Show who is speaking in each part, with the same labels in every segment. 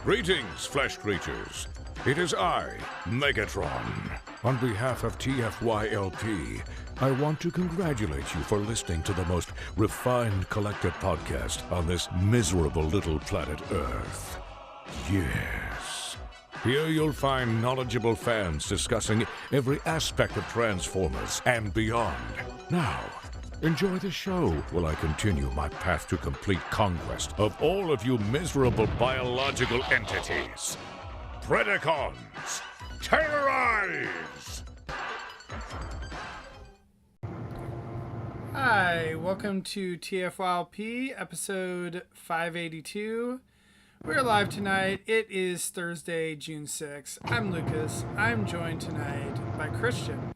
Speaker 1: Greetings, flesh creatures. It is I, Magmatron. On behalf of TFYLP, I want to congratulate you for listening to the most refined collective podcast on this miserable little planet Earth. Yes. Here you'll find knowledgeable fans discussing every aspect of Transformers and beyond. Now, enjoy the show while I continue my path to complete conquest of all of you miserable biological entities. Predacons, terrorize!
Speaker 2: Hi, welcome to TFYLP, episode 582. We're live tonight. It is Thursday, June 6th. I'm Lucas. I'm joined tonight by Christian.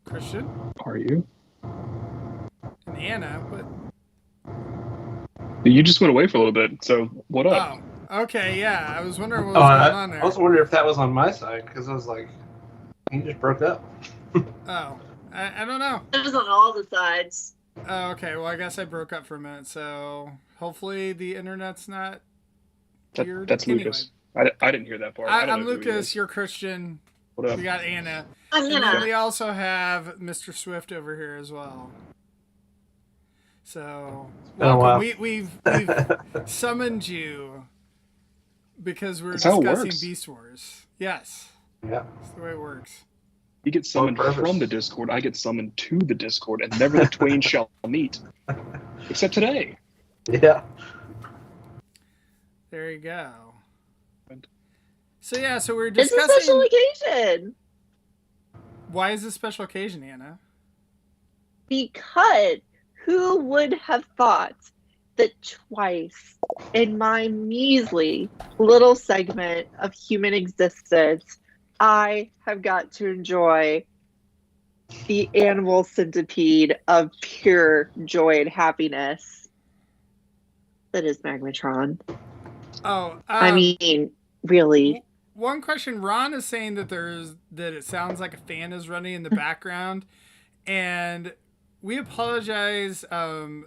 Speaker 2: Christian?
Speaker 3: Are you?
Speaker 2: And Anna, but...
Speaker 3: You just went away for a little bit, so what up?
Speaker 2: Oh, okay, yeah. I was wondering what was going on there.
Speaker 4: I was wondering if that was on my side, because I was like, he just broke up.
Speaker 2: Oh, I don't know.
Speaker 5: It was on all the sides.
Speaker 2: Oh, okay, well, I guess I broke up for a minute, so hopefully the internet's not weird.
Speaker 3: That's
Speaker 2: anyway.
Speaker 3: Lucas. I didn't hear that part. I don't
Speaker 2: I'm
Speaker 3: know who he
Speaker 2: Lucas,
Speaker 3: is.
Speaker 2: you're Christian.
Speaker 3: What up?
Speaker 2: We got Anna.
Speaker 5: I'm
Speaker 2: And then
Speaker 5: gonna.
Speaker 2: we also have Mr. Swift over here as well. So,
Speaker 4: Oh,
Speaker 2: welcome.
Speaker 4: wow.
Speaker 2: We've summoned you because we're
Speaker 3: That's how it
Speaker 2: discussing
Speaker 3: works.
Speaker 2: Beast Wars. Yes,
Speaker 4: Yeah.
Speaker 2: that's the way it works.
Speaker 3: You get summoned
Speaker 4: On purpose.
Speaker 3: from the Discord. I get summoned to the Discord, and never the twain shall meet. Except today.
Speaker 4: Yeah.
Speaker 2: There you go. So yeah, so we're
Speaker 5: It's a
Speaker 2: discussing.
Speaker 5: special occasion
Speaker 2: Why is this special occasion, Anna?
Speaker 5: because who would have thought that twice in my measly little segment of human existence, I have got to enjoy the animal centipede of pure joy and happiness that is Magmatron.
Speaker 2: Oh,
Speaker 5: I mean, really.
Speaker 2: one question. Ron is saying that it sounds like a fan is running in the background, and we apologize.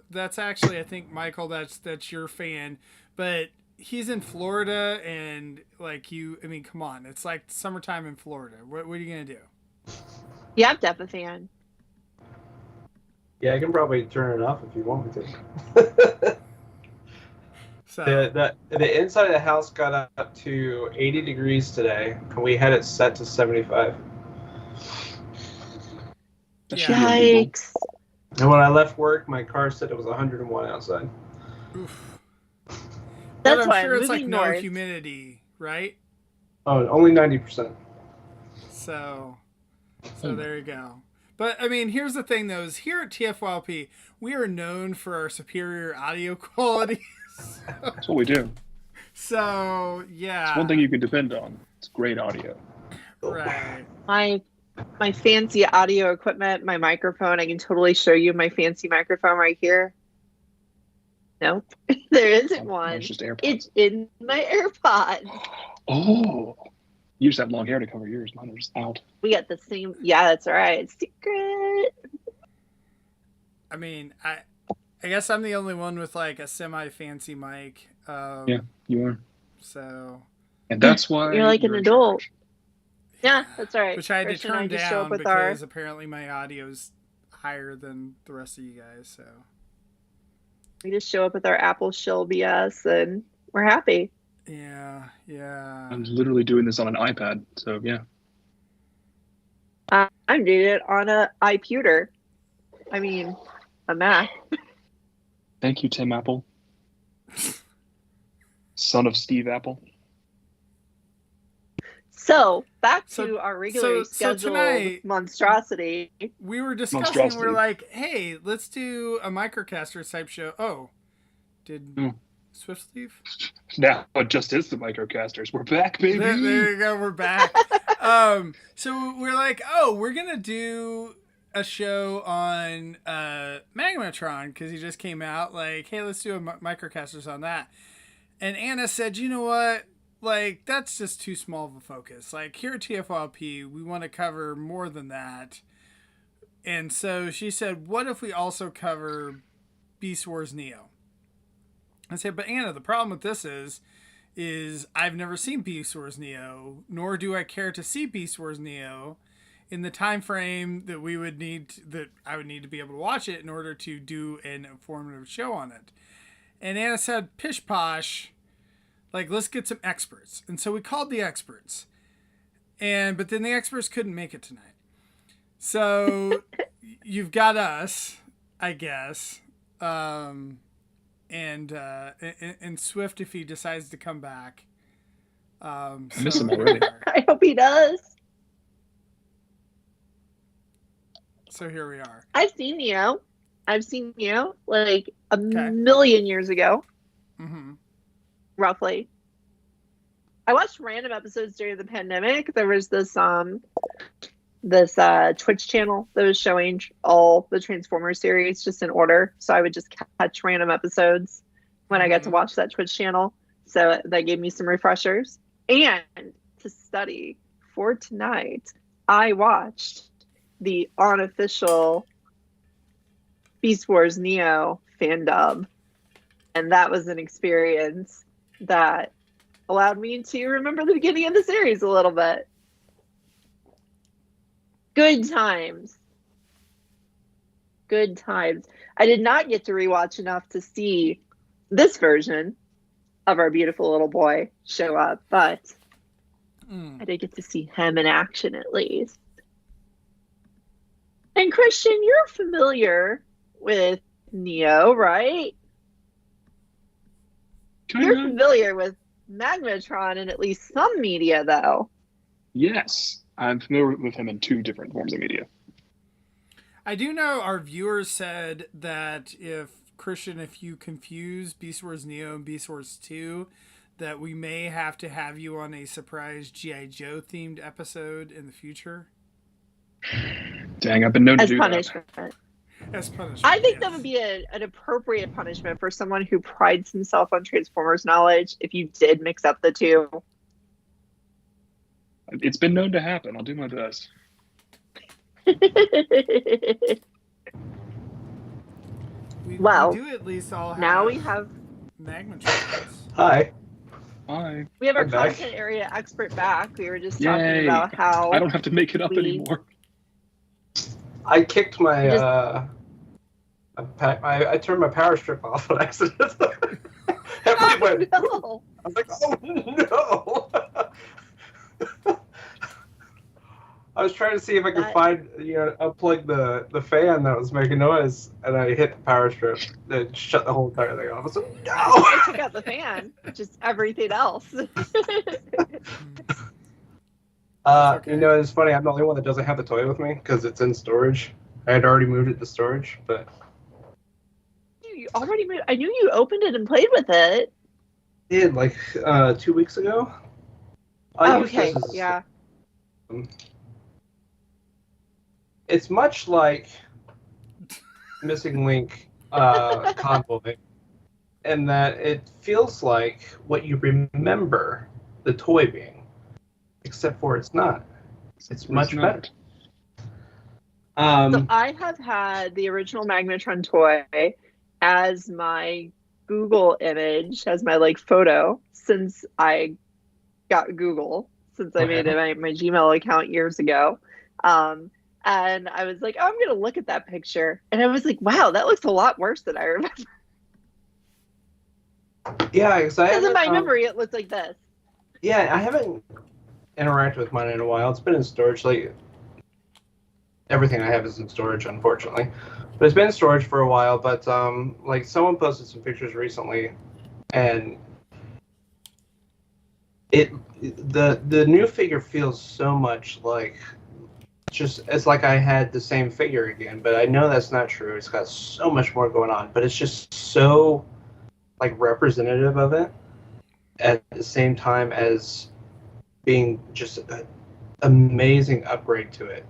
Speaker 2: That's actually, I think, Michael. That's your fan, but he's in Florida, and like you. I mean, come on, it's like summertime in Florida. What are you gonna do?
Speaker 5: You have to have a fan.
Speaker 4: Yeah, I can probably turn it off if you want me to.
Speaker 2: So
Speaker 4: The inside of the house got up to 80 degrees today, and we had it set to 75.
Speaker 3: That
Speaker 2: Yeah.
Speaker 3: should be illegal.
Speaker 5: Yikes.
Speaker 4: And when I left work, my car said it was 101 outside.
Speaker 2: oof. But
Speaker 5: That's
Speaker 2: I'm
Speaker 5: why
Speaker 2: sure
Speaker 5: I'm
Speaker 2: it's like
Speaker 5: moving
Speaker 2: no
Speaker 5: north.
Speaker 2: humidity, right?
Speaker 4: Oh, only 90%.
Speaker 2: So there you go. But I mean, here's the thing, though: is here at TFYLP, we are known for our superior audio quality.
Speaker 3: That's what we do.
Speaker 2: So yeah,
Speaker 3: It's one thing you can depend on. It's great audio.
Speaker 2: right?
Speaker 5: My fancy audio equipment, my microphone. I can totally show you my fancy microphone right here. Nope, there isn't one.
Speaker 3: It's just AirPods.
Speaker 5: It's in my AirPods.
Speaker 3: Oh, you just have long hair to cover yours. Mine are just out.
Speaker 5: We got the same. Yeah, that's all right. Secret.
Speaker 2: I mean, I guess I'm the only one with like a semi-fancy mic.
Speaker 3: Yeah, you are.
Speaker 2: So,
Speaker 3: And that's why
Speaker 5: You're like an
Speaker 3: in
Speaker 5: adult.
Speaker 3: charge.
Speaker 5: Yeah, that's all right.
Speaker 2: which I had to
Speaker 5: Christian and
Speaker 2: turn
Speaker 5: just show
Speaker 2: down
Speaker 5: up with
Speaker 2: because
Speaker 5: our.
Speaker 2: apparently my audio's higher than the rest of you guys. So,
Speaker 5: We just show up with our Apple shill BS, and we're happy.
Speaker 2: yeah.
Speaker 3: I'm literally doing this on an iPad, so yeah.
Speaker 5: I'm doing it on a iPewter. I mean, a Mac.
Speaker 3: Thank you, Tim Apple. Son of Steve Apple.
Speaker 5: So back to
Speaker 2: So-
Speaker 5: our regularly
Speaker 2: so
Speaker 5: scheduled
Speaker 2: tonight-
Speaker 5: monstrosity.
Speaker 2: We were discussing.
Speaker 3: Monstrosity.
Speaker 2: We're like, hey, let's do a microcaster type show. Oh, did
Speaker 3: Hmm.
Speaker 2: Swift leave?
Speaker 3: Now it just is the microcasters. We're back, baby.
Speaker 2: There you go. We're back. So we're like, oh, we're gonna do a show on Magmatron because he just came out. Like, hey, let's do a microcasters on that. And Anna said, you know what? Like, that's just too small of a focus. Like, here at TFYLP, we want to cover more than that. And so she said, what if we also cover Beast Wars Neo? I said, but Anna, the problem with this is I've never seen Beast Wars Neo, nor do I care to see Beast Wars Neo in the time frame that I would need to be able to watch it in order to do an informative show on it. And Anna said, pish posh, like, let's get some experts. And so we called the experts. But then the experts couldn't make it tonight. So you've got us, I guess. And Swift, if he decides to come back.
Speaker 3: I miss him already.
Speaker 5: I hope he does.
Speaker 2: So here we are.
Speaker 5: I've seen Neo like a million years ago.
Speaker 2: Mm-hmm.
Speaker 5: Roughly. I watched random episodes during the pandemic. There was this Twitch channel that was showing all the Transformers series just in order. So I would just catch random episodes when I got to watch that Twitch channel. So that gave me some refreshers. And to study for tonight, I watched the unofficial Beast Wars Neo fan dub. And that was an experience that allowed me to remember the beginning of the series a little bit. Good times. Good times. I did not get to rewatch enough to see this version of our beautiful little boy show up, but I did get to see him in action at least. And Christian, you're familiar with Neo, right? You're familiar with Magmatron in at least some media, though.
Speaker 3: Yes, I'm familiar with him in 2 different forms of media.
Speaker 2: I do know our viewers said that if you confuse Beast Wars Neo and Beast Wars 2, that we may have to have you on a surprise G.I. Joe themed episode in the future.
Speaker 3: Dang, I've been known to do
Speaker 5: punishment.
Speaker 3: that.
Speaker 2: As punishment.
Speaker 5: I think that would be an appropriate punishment for someone who prides himself on Transformers knowledge if you did mix up the 2.
Speaker 3: It's been known to happen. I'll do my best.
Speaker 2: We do at least all have
Speaker 5: now we have
Speaker 2: Magmatrons.
Speaker 4: Hi.
Speaker 3: Hi.
Speaker 5: We have our
Speaker 4: I'm back.
Speaker 5: content area expert back. We were just
Speaker 3: Yay.
Speaker 5: talking about how
Speaker 3: I don't have to make it up anymore.
Speaker 4: I kicked my I turned my power strip off on accident. Everybody went,
Speaker 5: no.
Speaker 4: I was like, oh no! I was trying to see if I could unplug the fan that was making noise, and I hit the power strip that shut the whole entire thing off. I was like, no!
Speaker 5: I took out the fan, just everything else.
Speaker 4: You know, it's funny. I'm the only one that doesn't have the toy with me because it's in storage. I had already moved it to storage, but
Speaker 5: You already moved. I knew you opened it and played with it.
Speaker 4: I did like 2 weeks ago.
Speaker 5: Okay, yeah.
Speaker 4: It's much like Missing Link Convoy, in that it feels like what you remember the toy being, except for it's not. It's much better.
Speaker 5: So I have had the original Magmatron toy as my Google image, as my photo since I got Google, since I made my Gmail account years ago. And I was like, oh, I'm going to look at that picture. And I was like, wow, that looks a lot worse than I remember.
Speaker 4: Yeah, because
Speaker 5: in my memory, it looks like this.
Speaker 4: Yeah, I haven't interacted with mine in a while. It's been in storage. Like, everything I have is in storage, unfortunately. But it's been in storage for a while. But like, someone posted some pictures recently, and the new figure feels so much like it's like I had the same figure again. But I know that's not true. It's got so much more going on. But it's just so representative of it at the same time as being just an amazing upgrade to it.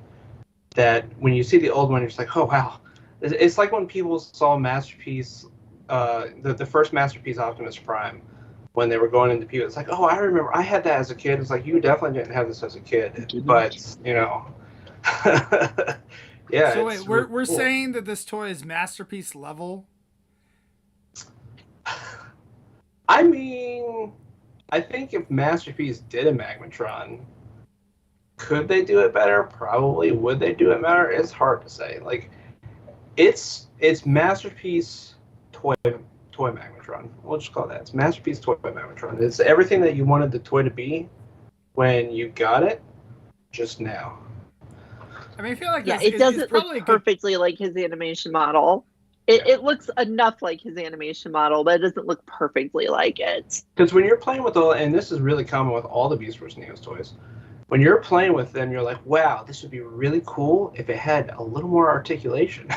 Speaker 4: That when you see the old one, you're just like, oh wow. It's like when people saw Masterpiece, the first Masterpiece Optimus Prime, when they were going into people. It's like, oh, I remember I had that as a kid. It's like, you definitely didn't have this as a kid, but you know. Yeah.
Speaker 2: So wait, we're
Speaker 4: cool.
Speaker 2: saying that this toy is Masterpiece level?
Speaker 4: I mean, I think if Masterpiece did a Magmatron, could they do it better? Probably. Would they do it better? It's hard to say. Like, it's Masterpiece toy Magmatron. We'll just call it that. It's Masterpiece toy Magmatron. It's everything that you wanted the toy to be when you got it, just now.
Speaker 2: I mean, I feel like
Speaker 5: it doesn't look
Speaker 2: probably
Speaker 5: perfectly like his animation model. It looks enough like his animation model, but it doesn't look perfectly like it.
Speaker 4: Because when you're playing with all, and this is really common with all the Beast Wars Neos toys, when you're playing with them, you're like, wow, this would be really cool if it had a little more articulation.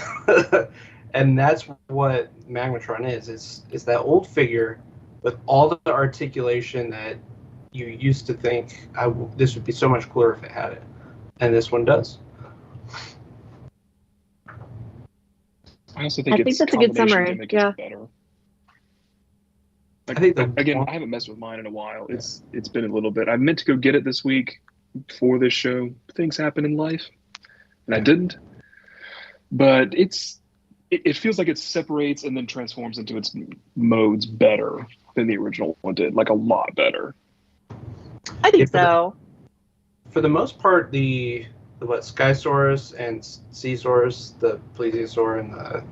Speaker 4: And that's what Magmatron is. It's that old figure with all the articulation that you used to think this would be so much cooler if it had it. And this one does.
Speaker 3: I also think
Speaker 5: that's a good summary. Yeah.
Speaker 3: Better.
Speaker 4: I think
Speaker 3: I haven't messed with mine in a while. It's been a little bit. I meant to go get it this week for this show. Things happen in life, and I didn't. But it feels like it separates and then transforms into its modes better than the original one did, like a lot better.
Speaker 5: I think so.
Speaker 4: For the most part, the Skysaurus and Seasaurus, the Plesiosaur and the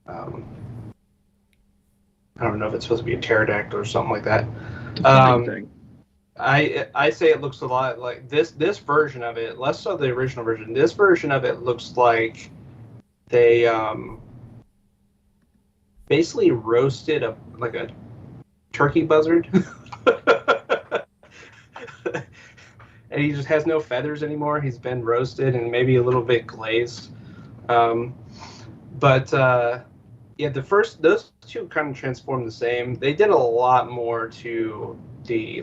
Speaker 4: I don't know if it's supposed to be a pterodactyl or something like that. I say it looks a lot like this version of it, less so the original version. This version of it looks like they basically roasted a turkey buzzard. And he just has no feathers anymore. He's been roasted and maybe a little bit glazed. Yeah, those two kind of transformed the same. They did a lot more to the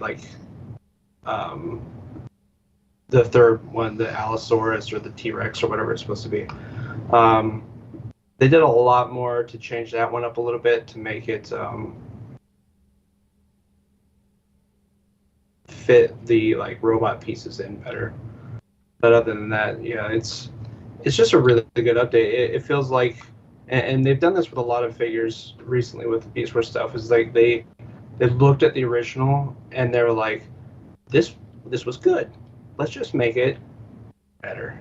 Speaker 4: the third one, the Allosaurus or the T-Rex or whatever it's supposed to be. They did a lot more to change that one up a little bit to make it fit the robot pieces in better. But other than that, yeah, it's just a really good update. It feels like, and they've done this with a lot of figures recently with the Beast Wars stuff, is like they looked at the original and they were like, this was good. Let's just make it better.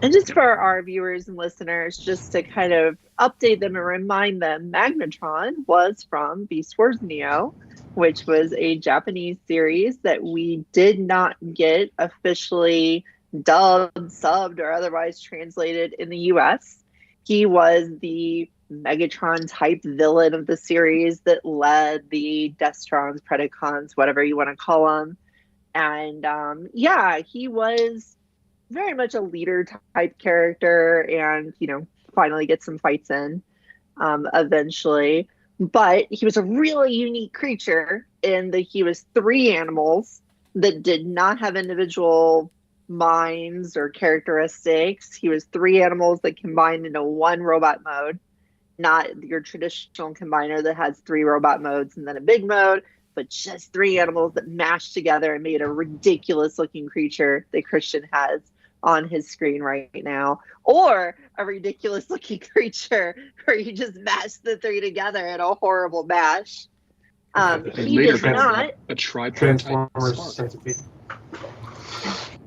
Speaker 5: And just for our viewers and listeners, just to kind of update them and remind them, Magmatron was from Beast Wars Neo, which was a Japanese series that we did not get officially dubbed, subbed, or otherwise translated in the US. He was the Megatron type villain of the series that led the Destrons, Predacons, whatever you want to call them. And he was very much a leader type character, and finally get some fights in eventually. But he was a really unique creature in that he was 3 animals that did not have individual minds or characteristics. He was 3 animals that combined into one robot mode, not your traditional combiner that has 3 robot modes and then a big mode, but just 3 animals that mashed together and made a ridiculous looking creature that Christian has on his screen right now, or a ridiculous looking creature where you just mash the 3 together in a horrible mash. He did not.
Speaker 3: A
Speaker 4: Transformers centipede.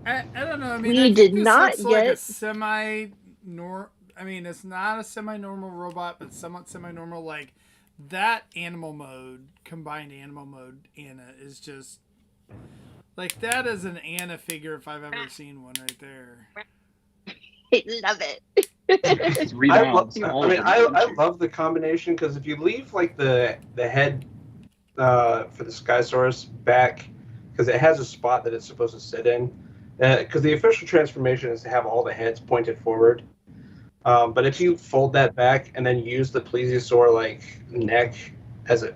Speaker 2: I don't know. I mean,
Speaker 5: We did not
Speaker 2: like a
Speaker 5: get
Speaker 2: semi-normal. I mean, it's not a semi-normal robot, but somewhat semi-normal. Like that animal mode, combined animal mode, Anna is just like that is an Anna figure if I've ever seen one right there.
Speaker 5: I love it.
Speaker 4: I love the combination because if you leave the head for the Skysaurus back, because it has a spot that it's supposed to sit in, because the official transformation is to have all the heads pointed forward. But if you fold that back and then use the plesiosaur neck as a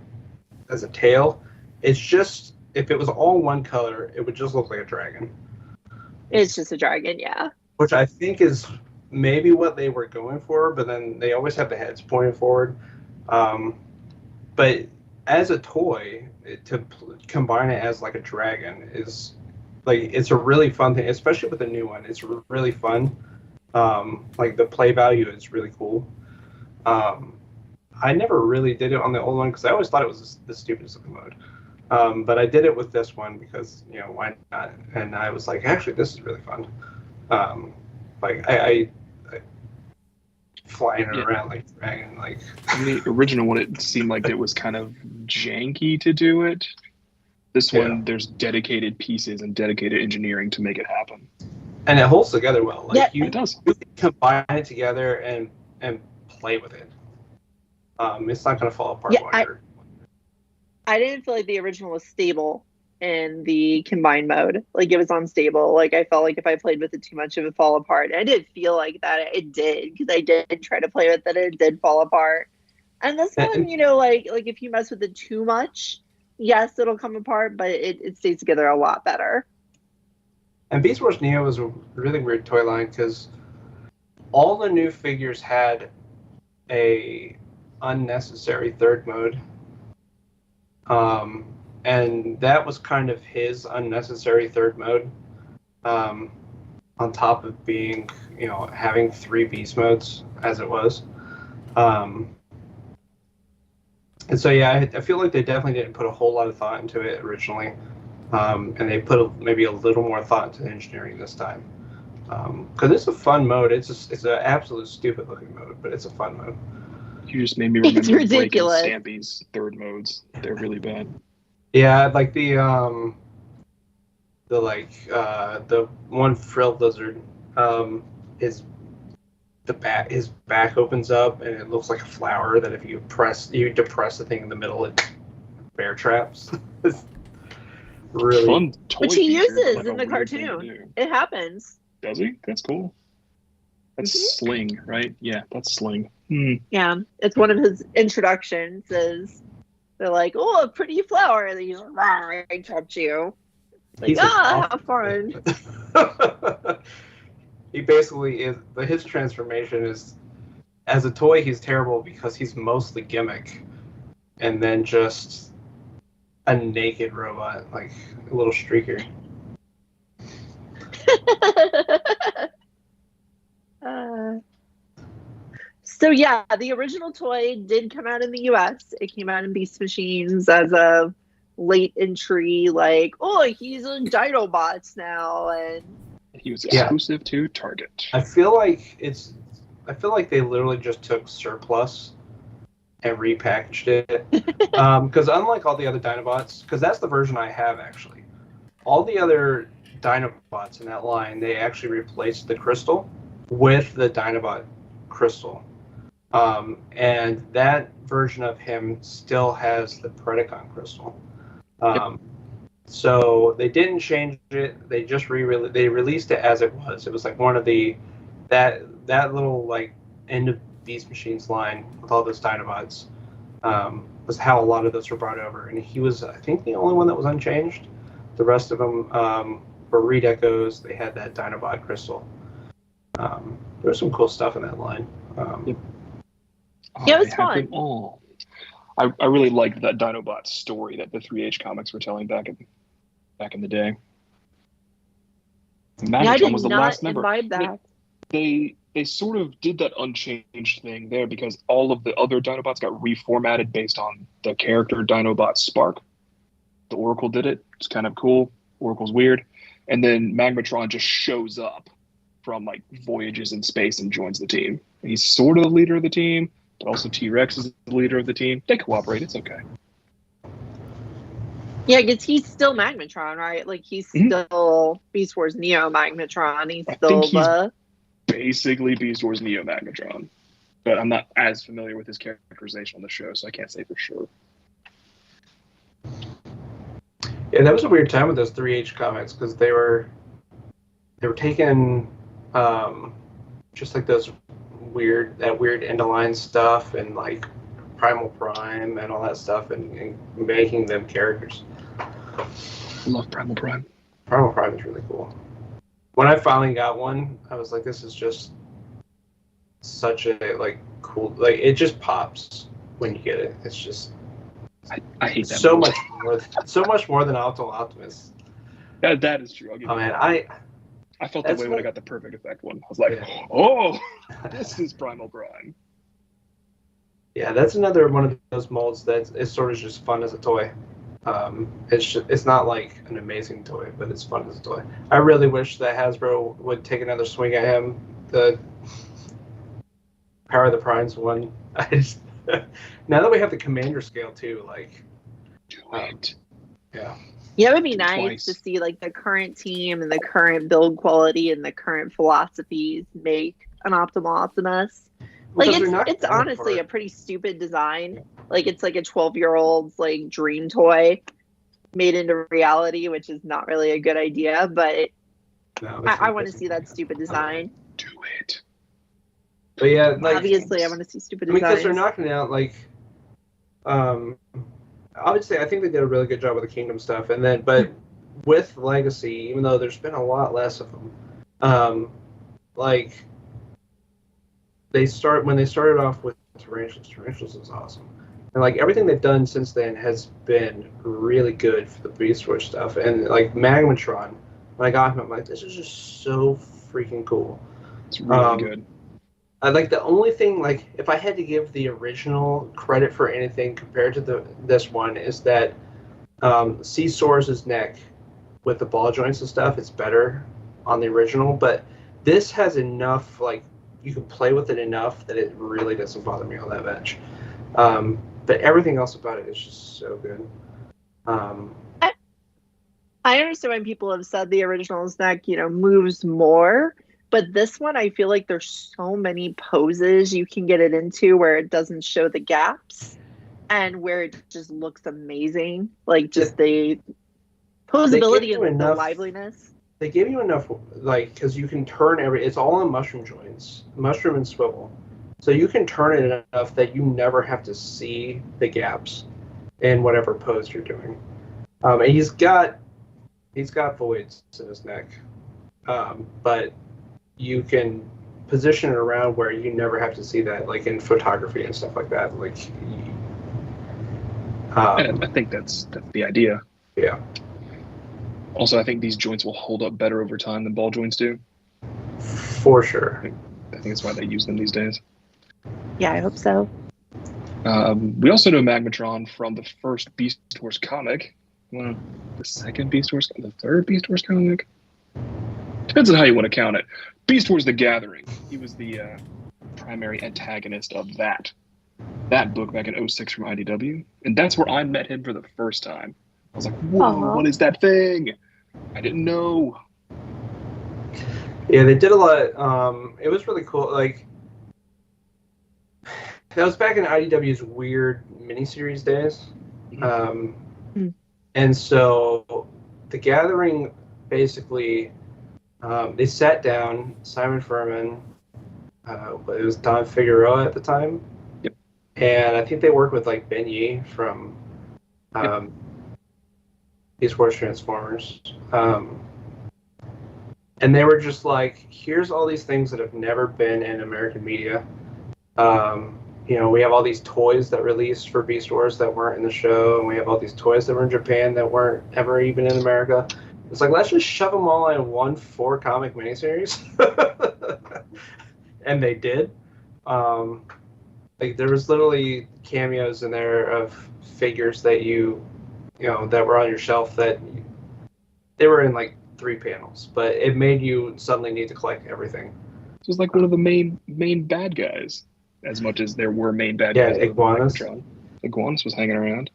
Speaker 4: tail, it's just, if it was all one color, it would just look like a dragon.
Speaker 5: It's just a dragon, yeah.
Speaker 4: Which I think is maybe what they were going for, but then they always have the heads pointed forward. But as a toy, to combine it as a dragon is it's a really fun thing, especially with the new one. It's really fun. The play value is really cool. I never really did it on the old one because I always thought it was the stupidest looking mode. But I did it with this one because, why not? And I was like, actually, this is really fun. Like I flying around like dragon, like.
Speaker 3: In the original one, it seemed like it was kind of janky to do it. This one, there's dedicated pieces and dedicated engineering to make it happen.
Speaker 4: And it holds together well. Like
Speaker 3: it does.
Speaker 4: You can combine it together and play with it. It's not going to fall apart.
Speaker 5: I didn't feel like the original was stable in the combined mode. Like it was unstable. Like I felt like if I played with it too much, it would fall apart. And I did feel like that it did because I did try to play with it. It did fall apart. And this one, like if you mess with it too much, yes, it'll come apart, but it stays together a lot better.
Speaker 4: And Beast Wars Neo was a really weird toy line because all the new figures had a unnecessary third mode. And that was kind of his unnecessary third mode. On top of being, having 3 beast modes as it was. And so, yeah, I feel like they definitely didn't put a whole lot of thought into it originally. And they put maybe a little more thought into the engineering this time. Because it's a fun mode. It's an absolute stupid looking mode, but it's a fun mode.
Speaker 3: You just made me remember
Speaker 5: it's ridiculous.
Speaker 3: Breaking Stampy's third modes. They're really bad.
Speaker 4: Yeah, like the one Frill Lizard, his back opens up and it looks like a flower that if you depress the thing in the middle, it bear traps. Really
Speaker 3: fun toy.
Speaker 5: Which he uses
Speaker 3: like
Speaker 5: in the cartoon. It happens.
Speaker 3: Does he? That's cool. That's Sling, right? Yeah, that's Sling.
Speaker 5: Yeah, it's one of his introductions. They're like, "Oh, a pretty flower," and he's like, "I trapped you." Like, have fun.
Speaker 4: He basically is. His transformation is, as a toy, he's terrible because he's mostly gimmick, and then just a naked robot, like a little streaker.
Speaker 5: So yeah, the original toy did come out in the US. It came out in Beast Machines as a late entry, like, oh, he's in Dinobots now, and
Speaker 3: he was exclusive to Target.
Speaker 4: I feel like they literally just took surplus and repackaged it. Because unlike all the other Dinobots, because that's the version I have actually, all the other Dinobots in that line, they actually replaced the crystal with the Dinobot crystal. And that version of him still has the Predacon crystal. So they didn't change it. They just they released it as it was. It was like one of that little like end of Beast Machines line with all those Dinobots was how a lot of those were brought over. And he was, I think, the only one that was unchanged. The rest of them were redecos. They had that Dinobot crystal. There was some cool stuff in that line.
Speaker 5: Yeah, it was fun.
Speaker 3: I really liked that Dinobot story that the 3H comics were telling back in the day. Magmatron was the last member.
Speaker 5: That.
Speaker 3: They sort of did that unchanged thing there because all of the other Dinobots got reformatted based on the character Dinobot Spark. The Oracle did it. It's kind of cool. Oracle's weird. And then Magmatron just shows up from like voyages in space and joins the team. And he's sort of the leader of the team, but also T-Rex is the leader of the team. They cooperate. It's okay.
Speaker 5: Yeah, because he's still Magmatron, right? Like he's still Beast Wars Neo Magmatron. He's still
Speaker 3: basically Beast Wars Neo Magmatron. But I'm not as familiar with his characterization on the show, so I can't say for sure.
Speaker 4: Yeah, that was a weird time with those 3H comics because they were taking just like those weird end of line stuff and like Primal Prime and all that stuff and making them characters.
Speaker 3: I love Primal Prime.
Speaker 4: Primal Prime is really cool. When I finally got one, I was like, this is just such a like cool, like it just pops when you get it. It's just
Speaker 3: I hate that
Speaker 4: so much more than Optimus.
Speaker 3: That is true. I'll give you
Speaker 4: man,
Speaker 3: that. I felt that way when I got the Perfect Effect one. I was like, oh, this is Primal Prime.
Speaker 4: Yeah, that's another one of those molds that is sort of just fun as a toy. It's not like an amazing toy, but it's fun as a toy. I really wish that Hasbro would take another swing at him. The Power of the Primes one. I just, now that we have the Commander scale too, like,
Speaker 3: Do it.
Speaker 4: yeah.
Speaker 5: Yeah, it would be
Speaker 3: Do it
Speaker 5: nice
Speaker 3: twice.
Speaker 5: to see like the current team and the current build quality and the current philosophies make an optimal Optimus. Like
Speaker 4: Because they're not
Speaker 5: it's
Speaker 4: gonna have
Speaker 5: honestly
Speaker 4: part-
Speaker 5: a pretty stupid design. Like it's like a 12-year-old's like dream toy made into reality, which is not really a good idea, but
Speaker 4: No,
Speaker 5: I want to see that stupid design.
Speaker 3: Do it.
Speaker 4: But yeah, like
Speaker 5: Obviously, I want to see stupid
Speaker 4: because
Speaker 5: designs.
Speaker 4: they're knocking out like, obviously I think they did a really good job with the Kingdom stuff, and then but with Legacy, even though there's been a lot less of them, like when they started off with Tarantulas was awesome, and like everything they've done since then has been really good for the Beast Wars stuff, and like Magmatron, when I got him, I'm like, this is just so freaking cool.
Speaker 3: It's really good.
Speaker 4: I like the only thing, like if I had to give the original credit for anything compared to this one, is that Source's neck with the ball joints and stuff is better on the original, but this has enough, like you can play with it enough that it really doesn't bother me all that much. But everything else about it is just so good.
Speaker 5: I understand when people have said the original's neck, moves more. But this one, I feel like there's so many poses you can get it into where it doesn't show the gaps and where it just looks amazing. Like just the posability and the liveliness.
Speaker 4: They give you enough, like, because you can turn it's all on mushroom joints, mushroom and swivel. So you can turn it enough that you never have to see the gaps in whatever pose you're doing. And he's got voids in his neck. But you can position it around where you never have to see that, like in photography and stuff like that. Like,
Speaker 3: And I think that's the idea.
Speaker 4: Yeah.
Speaker 3: Also, I think these joints will hold up better over time than ball joints do.
Speaker 4: For sure.
Speaker 3: I think that's why they use them these days.
Speaker 5: Yeah, I hope so.
Speaker 3: We also know Magmatron from the first Beast Wars comic. Well, the second Beast Wars, the third Beast Wars comic. Depends on how you want to count it. Beast Wars: The Gathering. He was the primary antagonist of that book back in 2006 from IDW, and that's where I met him for the first time. I was like, "Whoa, what is that thing?" I didn't know.
Speaker 4: Yeah, they did a lot. It was really cool. Like, that was back in IDW's weird miniseries days. And so The Gathering basically, they sat down, Simon Furman, it was Don Figueroa at the time.
Speaker 3: Yep.
Speaker 4: And I think they worked with like Ben Yee from Beast Wars Transformers. And they were just like, here's all these things that have never been in American media. We have all these toys that released for Beast Wars that weren't in the show, and we have all these toys that were in Japan that weren't ever even in America. It's like, let's just shove them all in one 4-comic miniseries. And they did. Like, there was literally cameos in there of figures that that were on your shelf that they were in like 3 panels, but it made you suddenly need to collect everything.
Speaker 3: This was like one of the main bad guys, as much as there were main bad guys.
Speaker 4: Yeah, Iguanus.
Speaker 3: Iguanus was hanging around.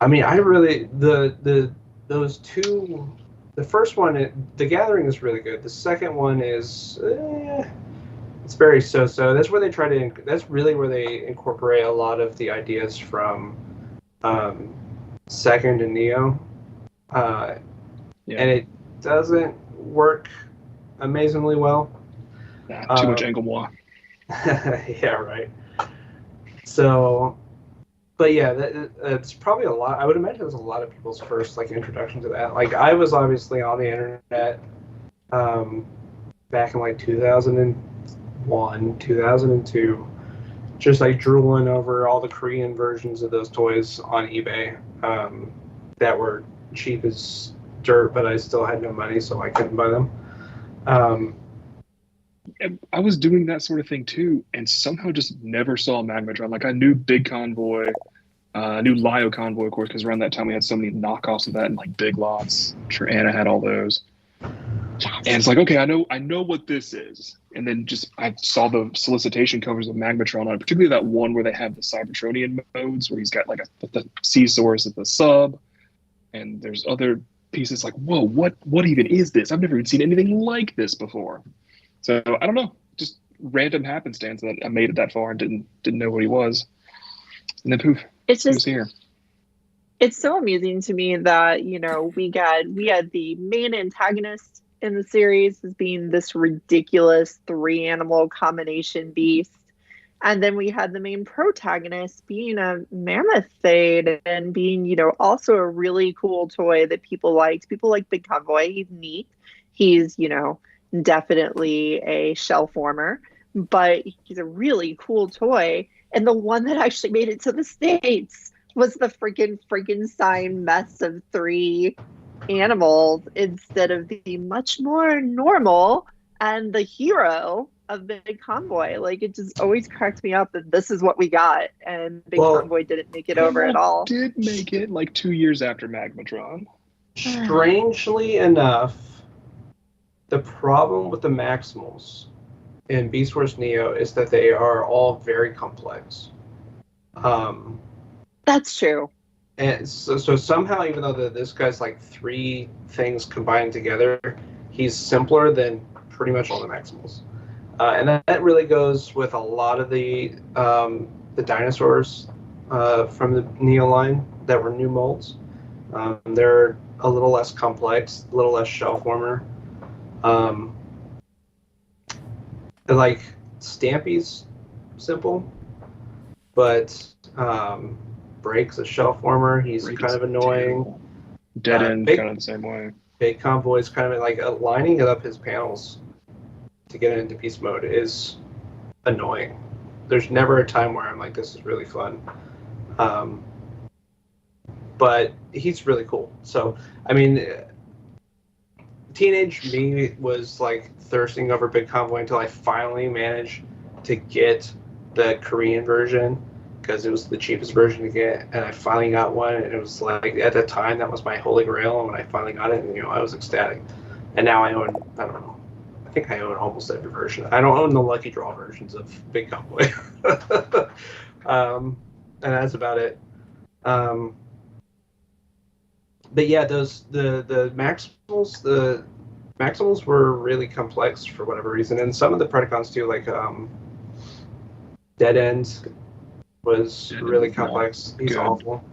Speaker 4: I mean, I really those two. The first one, The Gathering, is really good. The second one is it's very so-so. That's where they try to. That's really where they incorporate a lot of the ideas from Second and Neo, and it doesn't work amazingly well.
Speaker 3: Too much angle moi.
Speaker 4: Yeah, right. So, but yeah, it's probably a lot. I would imagine it was a lot of people's first like introduction to that. Like, I was obviously on the internet back in like 2001, 2002, just like drooling over all the Korean versions of those toys on eBay that were cheap as dirt, but I still had no money, so I couldn't buy them.
Speaker 3: I was doing that sort of thing too, and somehow just never saw Magmatron. Like I knew Big Convoy, I knew Lio Convoy, of course, because around that time we had so many knockoffs of that and like big lots. I'm sure Anna had all those. And it's like, okay, I know what this is. And then just I saw the solicitation covers of Magmatron on it, particularly that one where they have the Cybertronian modes, where he's got like the C source at the sub, and there's other pieces like, whoa, what even is this? I've never even seen anything like this before. So I don't know, just random happenstance that I made it that far and didn't know what he was, and then poof,
Speaker 5: It's
Speaker 3: he was
Speaker 5: just
Speaker 3: here.
Speaker 5: it's so amusing to me that, we had the main antagonist in the series as being this ridiculous three animal combination beast. And then we had the main protagonist being a mammoth thade and being, also a really cool toy that people liked. People like Big Convoy. He's neat. He's, definitely a shell former, but he's a really cool toy. And the one that actually made it to the States was the freaking Frankenstein mess of three animals instead of the much more normal and the hero of Big Convoy. Like, it just always cracked me up that this is what we got, and Big Convoy didn't make it over at all.
Speaker 3: Did make it like 2 years after Magmatron.
Speaker 4: Strangely enough, the problem with the Maximals in Beast Wars Neo is that they are all very complex.
Speaker 5: That's true.
Speaker 4: And so somehow, even though this guy's like three things combined together, he's simpler than pretty much all the Maximals. And that really goes with a lot of the dinosaurs from the Neo line that were new molds. They're a little less complex, a little less shell former. Like Stampy's simple, but Break's a shell former. He's kind of annoying.
Speaker 3: Terrible. Dead End kind of the same way.
Speaker 4: Big Convoy's kind of like lining it up his panels to get into beast mode is annoying. There's never a time where I'm like, this is really fun. But he's really cool. So, I mean, teenage me was like thirsting over Big Convoy until I finally managed to get the Korean version, because it was the cheapest version to get, and I finally got one, and it was like, at the time, that was my holy grail, and when I finally got it, I was ecstatic. And now I own, I don't know, I think I own almost every version. I don't own the Lucky Draw versions of Big Convoy. And that's about it. But yeah, the Maximals were really complex for whatever reason, and some of the Predacons too, like Dead End was really complex. He's awful.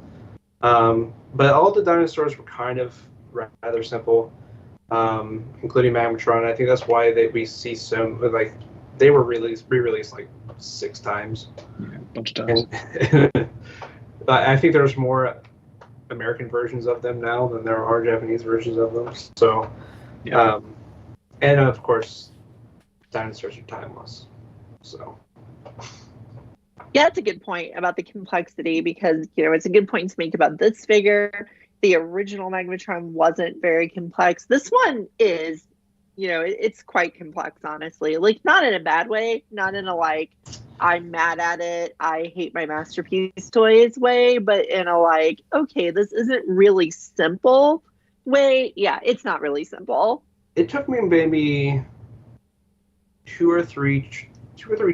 Speaker 4: But all the dinosaurs were kind of rather simple, including Magmatron. I think that's why we see some, like, they were re-released like 6 times.
Speaker 3: Yeah, a bunch of times.
Speaker 4: And I think there's more American versions of them now than there are Japanese versions of them. So, yeah. And of course, dinosaurs are timeless. So.
Speaker 5: Yeah, that's a good point about the complexity, because, it's a good point to make about this figure. The original Magmatron wasn't very complex. This one is, it's quite complex, honestly. Like, not in a bad way, not in a, like, I'm mad at it, I hate my masterpiece toys way, but in a, like, okay, this isn't really simple way. Yeah, it's not really simple.
Speaker 4: It took me maybe 2 or 3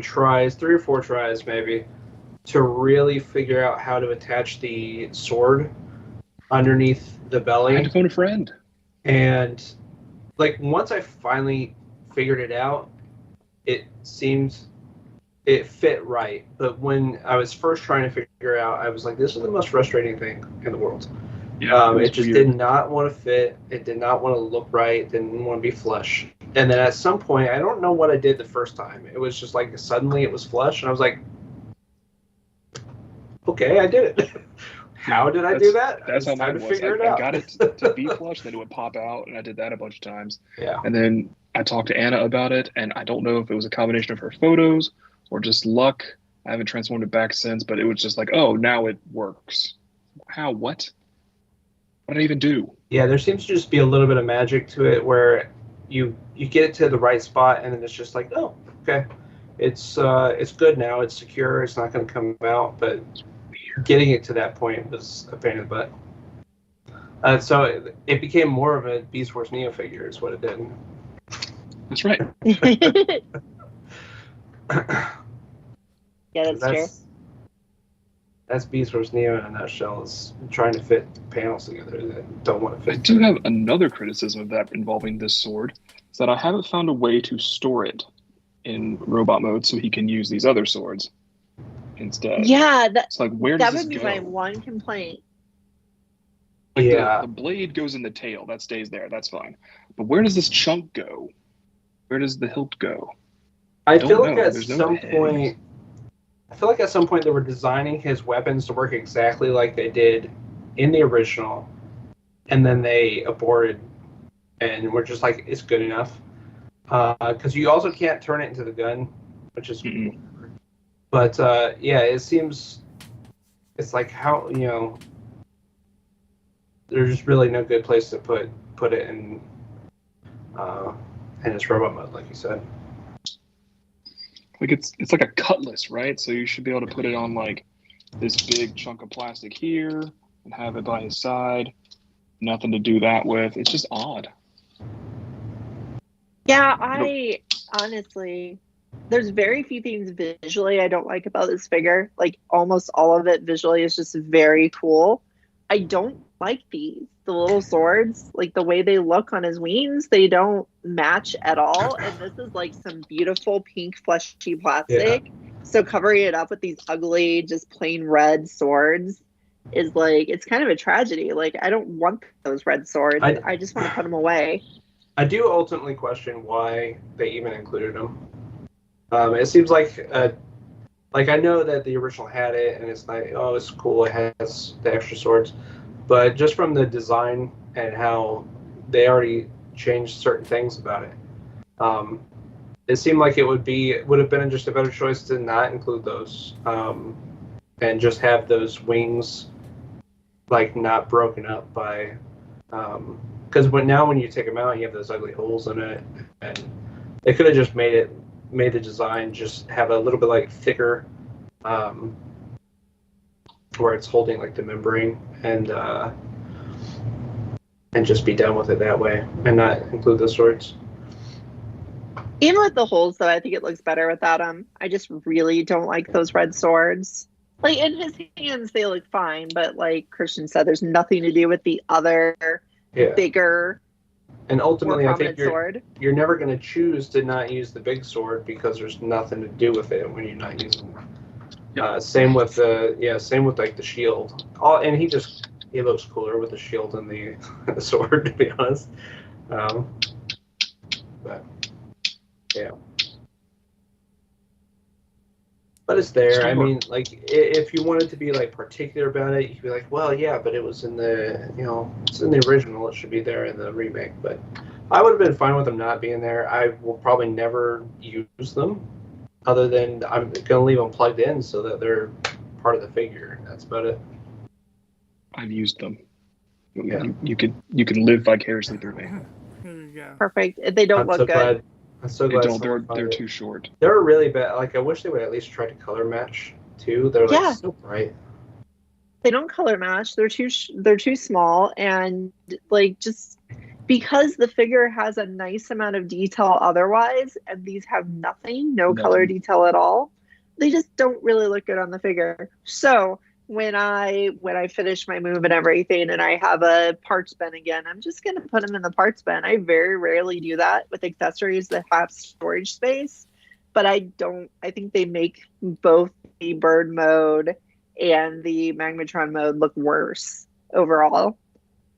Speaker 4: tries, 3 or 4 tries maybe, to really figure out how to attach the sword underneath the belly.
Speaker 3: I had to phone a friend.
Speaker 4: And like, once I finally figured it out, it fit right. But when I was first trying to figure it out, I was like, this is the most frustrating thing in the world.
Speaker 3: Yeah,
Speaker 4: it just did not want to fit. It did not want to look right. Didn't want to be flush. And then at some point, I don't know what I did the first time. It was just like, suddenly it was flush, and I was like, okay, I did it. How did I do that?
Speaker 3: That's how mine was. I got it to be flush, then it would pop out, and I did that a bunch of times.
Speaker 4: Yeah.
Speaker 3: And then I talked to Anna about it, and I don't know if it was a combination of her photos or just luck. I haven't transformed it back since, but it was just like, oh, now it works. How? What? What did I even do?
Speaker 4: Yeah, there seems to just be a little bit of magic to it, where you get it to the right spot, and then it's just like, oh, okay, it's good now. It's secure. It's not going to come out. But getting it to that point was a pain in the butt. So it became more of a Beast Wars Neo figure, is what it did.
Speaker 3: That's right.
Speaker 5: Yeah, that's true.
Speaker 4: That's Beast Wars Neo in a nutshell. Is trying to fit panels together that don't want to fit.
Speaker 3: I do have another criticism of that involving this sword, is that I haven't found a way to store it in robot mode so he can use these other swords instead.
Speaker 5: Yeah,
Speaker 3: it's like, where does
Speaker 5: that would
Speaker 3: this
Speaker 5: be
Speaker 3: go?
Speaker 5: my one complaint.
Speaker 3: Like
Speaker 4: yeah,
Speaker 3: the blade goes in the tail. That stays there. That's fine. But where does this chunk go? Where does the hilt go?
Speaker 4: I feel like at
Speaker 3: There's no
Speaker 4: some
Speaker 3: head.
Speaker 4: point. I feel like at some point they were designing his weapons to work exactly like they did in the original, and then they aborted, and we're just like, it's good enough. Because you also can't turn it into the gun, which is cool. But yeah, it seems it's like how there's really no good place to put it in its robot mode, like you said.
Speaker 3: Like it's like a cutlass, right? So you should be able to put it on like this big chunk of plastic here and have it by his side. Nothing to do that with. It's just odd.
Speaker 5: Yeah, I honestly, there's very few things visually I don't like about this figure. Like almost all of it visually is just very cool. I don't like the little swords, like the way they look on his wings, they don't match at all. And this is like some beautiful pink fleshy plastic. Yeah. So covering it up with these ugly, just plain red swords is like, it's kind of a tragedy. Like I don't want those red swords. I just want to put them away.
Speaker 4: I do ultimately question why they even included them. It seems like I know that the original had it, and it's like, oh, it's cool, it has the extra swords, but just from the design and how they already changed certain things about it, it seemed like it would have been just a better choice to not include those, and just have those wings like not broken up by, because when you take them out, you have those ugly holes in it, and they could have just made the design just have a little bit like thicker, where it's holding like the membrane, and just be done with it that way and not include the swords.
Speaker 5: Even with the holes, though, I think it looks better without them. I just really don't like those red swords. Like in his hands, they look fine, but like Christian said, there's nothing to do with the other bigger.
Speaker 4: And ultimately, I think you're never going to choose to not use the big sword because there's nothing to do with it when you're not using it. Same with like the shield. And he looks cooler with the shield and the sword, to be honest. But yeah. But it's there. I mean, like, if you wanted to be like particular about it, you could be like, well, yeah, but it was in the, it's in the original. It should be there in the remake. But I would have been fine with them not being there. I will probably never use them, other than I'm gonna leave them plugged in so that they're part of the figure. That's about it.
Speaker 3: I've used them. Yeah. You can live vicariously through me.
Speaker 2: There you go.
Speaker 5: Perfect. They don't look good.
Speaker 4: I'm so glad
Speaker 3: they're too short.
Speaker 4: They're really bad. Like I wish they would at least try to color match too. They're like so bright.
Speaker 5: They don't color match. They're too small, and like just because the figure has a nice amount of detail otherwise, and these have nothing, no color detail at all. They just don't really look good on the figure. So when I finish my move and everything and I have a parts bin again, I'm just going to put them in the parts bin. I very rarely do that with accessories that have storage space, but I think they make both the bird mode and the Magmatron mode look worse overall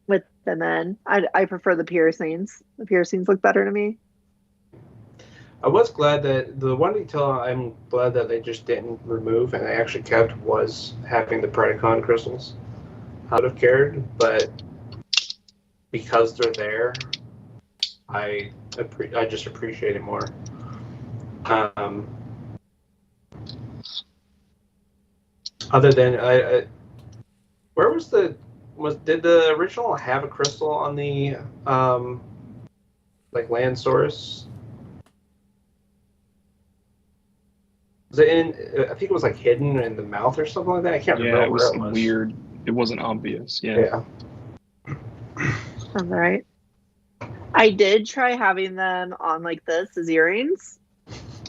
Speaker 5: with them in. I prefer the piercings. The piercings look better to me.
Speaker 4: I was glad that the one detail I'm glad that they just didn't remove and they actually kept was having the Predacon crystals. I would have cared, but because they're there, I just appreciate it more. Other than where did the original have a crystal on the like Landsaurus. Was it in? I think it was like hidden in the mouth or something like that. I can't
Speaker 3: Yeah,
Speaker 4: remember
Speaker 3: it was
Speaker 4: where it was.
Speaker 3: weird. It wasn't obvious. Yeah.
Speaker 5: All right. I did try having them on like this as earrings,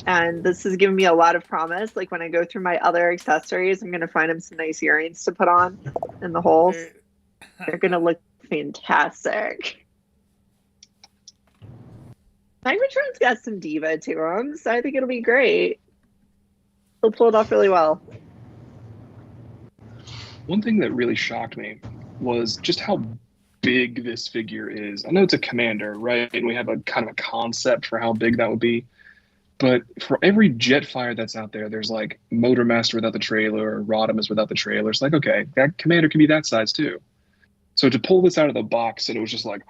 Speaker 5: and this has given me a lot of promise. Like when I go through my other accessories, I'm gonna find them some nice earrings to put on in the holes. They're gonna look fantastic. Magmatron's got some diva to him, so I think it'll be great. He'll pull it off really well.
Speaker 3: One thing that really shocked me was just how big this figure is. I know it's a commander, right? And we have a kind of a concept for how big that would be. But for every Jetfire that's out there, there's like Motormaster without the trailer, or Rodimus without the trailer. It's like, okay, that commander can be that size too. So to pull this out of the box, and it was just like,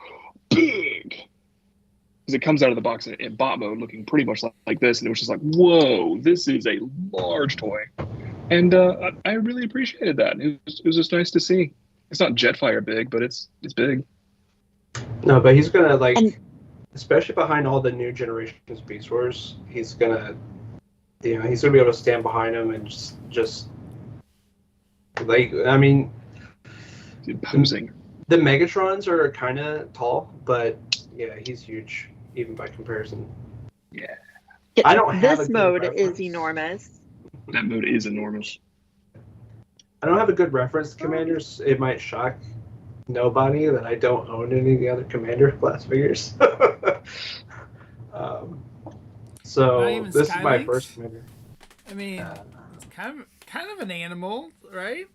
Speaker 3: big. Because it comes out of the box in bot mode looking pretty much like this, and it was just like, whoa, this is a large toy. And I really appreciated that. It was just nice to see. It's not Jetfire big, but it's big.
Speaker 4: No, but he's gonna like, especially behind all the new generations Beast Wars, he's gonna be able to stand behind him and just like, I mean,
Speaker 3: Imposing.
Speaker 4: The Megatrons are kind of tall, but yeah, he's huge even by comparison.
Speaker 3: Yeah.
Speaker 4: I don't have
Speaker 5: this mode is enormous.
Speaker 3: That mode is enormous.
Speaker 4: I don't have a good reference to Commanders. It might shock nobody that I don't own any of the other Commander class figures. So this is my first Commander.
Speaker 2: I mean, it's kind of an animal, right?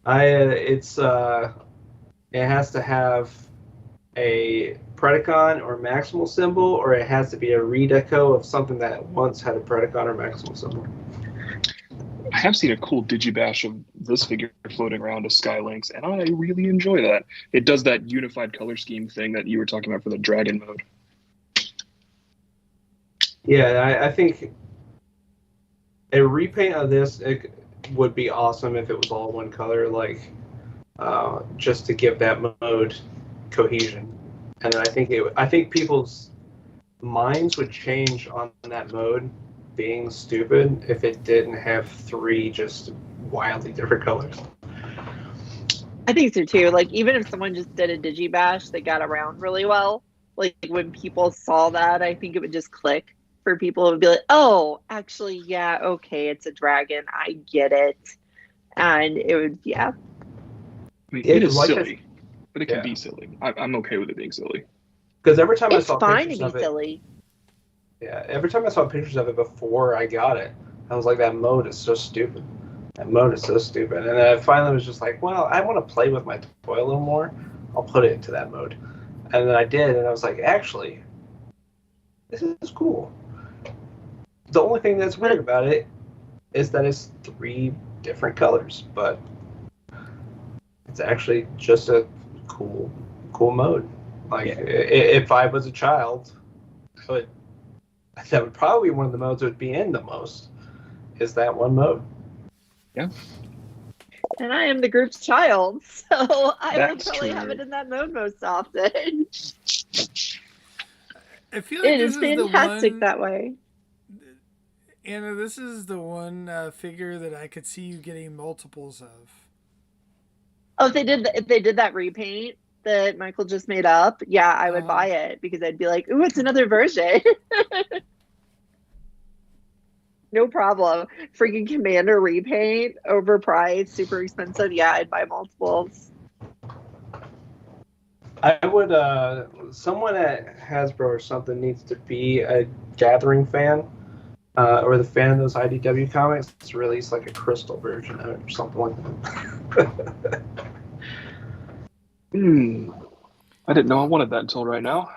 Speaker 4: It has to have a Predacon or Maximal symbol, or it has to be a redeco of something that once had a Predacon or Maximal symbol.
Speaker 3: I have seen a cool digibash of this figure floating around as Skylinks, and I really enjoy that. It does that unified color scheme thing that you were talking about for the Dragon mode.
Speaker 4: Yeah, I think a repaint of this would be awesome if it was all one color, like just to give that mode cohesion. And I think people's minds would change on that mode being stupid if it didn't have 3 just wildly different colors.
Speaker 5: I think so too. Like even if someone just did a digibash that got around really well, like when people saw that, I think it would just click for people. It would be like, oh, actually, yeah, okay, it's a dragon. I get it. And it would, yeah.
Speaker 3: I mean, it is silly, but it can be silly. I'm okay with it being silly.
Speaker 4: Because every time
Speaker 5: it's
Speaker 4: I saw
Speaker 5: fine
Speaker 4: pictures
Speaker 5: to be
Speaker 4: of it,
Speaker 5: silly.
Speaker 4: Yeah, every time I saw pictures of it before I got it, I was like, that mode is so stupid. That mode is so stupid. And then I finally was just like, well, I want to play with my toy a little more. I'll put it into that mode. And then I did, and I was like, actually, this is cool. The only thing that's weird about it is that it's 3 different colors, but it's actually just a cool mode. Like, if I was a child, that would probably be one of the modes that would be in the most, is that one mode.
Speaker 3: Yeah.
Speaker 5: And I am the group's child, so I
Speaker 3: That's
Speaker 5: will probably
Speaker 3: true.
Speaker 5: have it in that mode most often.
Speaker 2: I feel like
Speaker 5: It
Speaker 2: this
Speaker 5: is
Speaker 2: is
Speaker 5: fantastic
Speaker 2: the one,
Speaker 5: that way.
Speaker 2: Anna, this is the one figure that I could see you getting multiples of.
Speaker 5: Oh, if they did that repaint that Michael just made up, yeah, I would buy it because I'd be like, ooh, it's another version. No problem. Freaking Commander repaint, overpriced, super expensive. Yeah, I'd buy multiples.
Speaker 4: I would, someone at Hasbro or something needs to be a Gathering fan, or the fan of those IDW comics to release like a crystal version of it or something like that.
Speaker 3: I didn't know I wanted that until right now.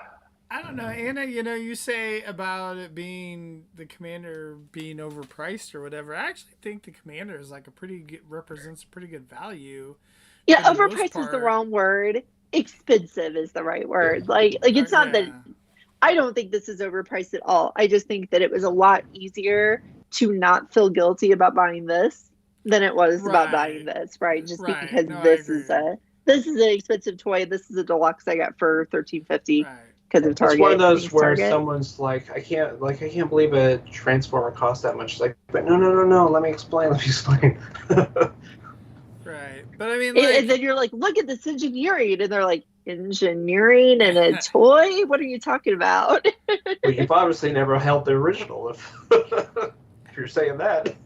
Speaker 2: I don't know, Anna, you say about it being the Commander being overpriced or whatever. I actually think the Commander is like represents a pretty good value.
Speaker 5: Yeah, overpriced is the wrong word. Expensive is the right word. Like it's not that I don't think this is overpriced at all. I just think that it was a lot easier to not feel guilty about buying this than it was about buying this, right? Just because this is an expensive toy. This is a deluxe I got for $13.50.
Speaker 2: Right.
Speaker 5: because of Target.
Speaker 4: It's one of those
Speaker 5: Thanks,
Speaker 4: where
Speaker 5: Target.
Speaker 4: someone's like, I can't believe a transformer costs that much. It's like, but no, let me explain.
Speaker 2: Right. But I mean,
Speaker 5: And then you're like, look at this engineering, and they're like, engineering and a toy? What are you talking about?
Speaker 4: Well, you've obviously never held the original, if you're saying that.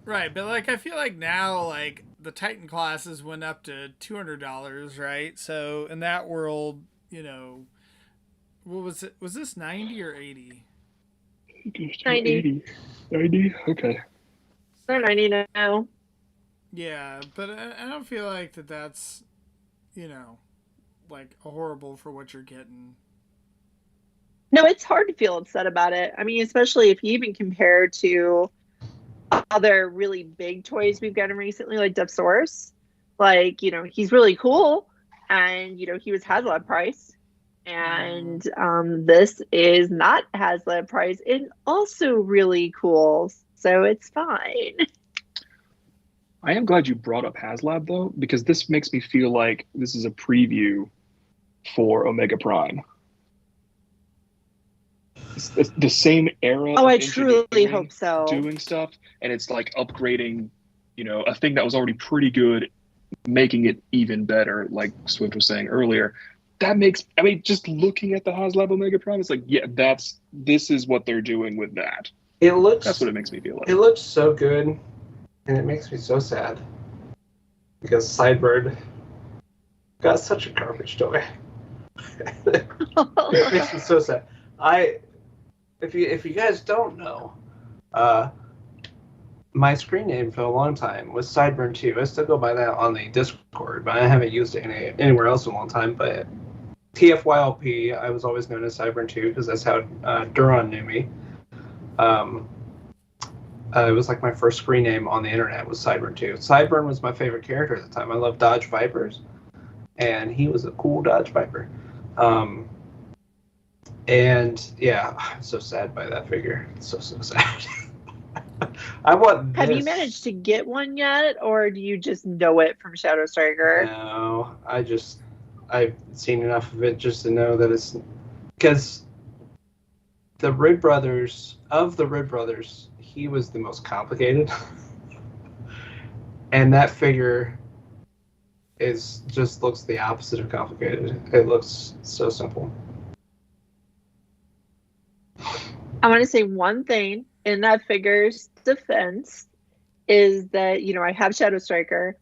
Speaker 2: right, but like I feel like now like the Titan classes went up to $200, right? So in that world, you know, what was it? Was this 90 or 80?
Speaker 5: 90.
Speaker 3: 90? Okay.
Speaker 5: They're 90 now.
Speaker 2: Yeah, but I don't feel like that's, you know, like horrible for what you're getting.
Speaker 5: No, it's hard to feel upset about it. I mean, especially if you even compare to other really big toys we've gotten recently, like Depsaurus. Like, you know, he's really cool, and you know, he was HasLab price, and this is not HasLab price, and also really cool. So it's fine.
Speaker 3: I am glad you brought up HasLab though, because this makes me feel like this is a preview for Omega Prime. It's the same era.
Speaker 5: Oh,
Speaker 3: of
Speaker 5: I truly
Speaker 3: engineering
Speaker 5: hope so.
Speaker 3: Doing stuff, and it's like upgrading, you know, a thing that was already pretty good, making it even better. Like Swift was saying earlier, that makes. I mean, just looking at the HasLab Omega Prime, it's like, yeah, this is what they're doing with that. That's what it makes me feel like.
Speaker 4: It looks so good, and it makes me so sad because Sidebird got such a garbage toy. It makes me so sad. If you guys don't know, my screen name for a long time was Sideburn 2. I still go by that on the Discord, but I haven't used it anywhere else in a long time. But TFYLP, I was always known as Sideburn 2 because that's how Duron knew me. It was like my first screen name on the internet was Sideburn 2. Sideburn was my favorite character at the time. I loved Dodge Vipers, and he was a cool Dodge Viper. And yeah, I'm so sad by that figure. It's so sad. I want this.
Speaker 5: Have you managed to get one yet, or do you just know it from Shadow Striker?
Speaker 4: No, I've seen enough of it just to know that it's because the Rid Brothers, he was the most complicated. And that figure looks the opposite of complicated. It looks so simple.
Speaker 5: I want to say one thing in that figure's defense is that, you know, I have Shadow Striker,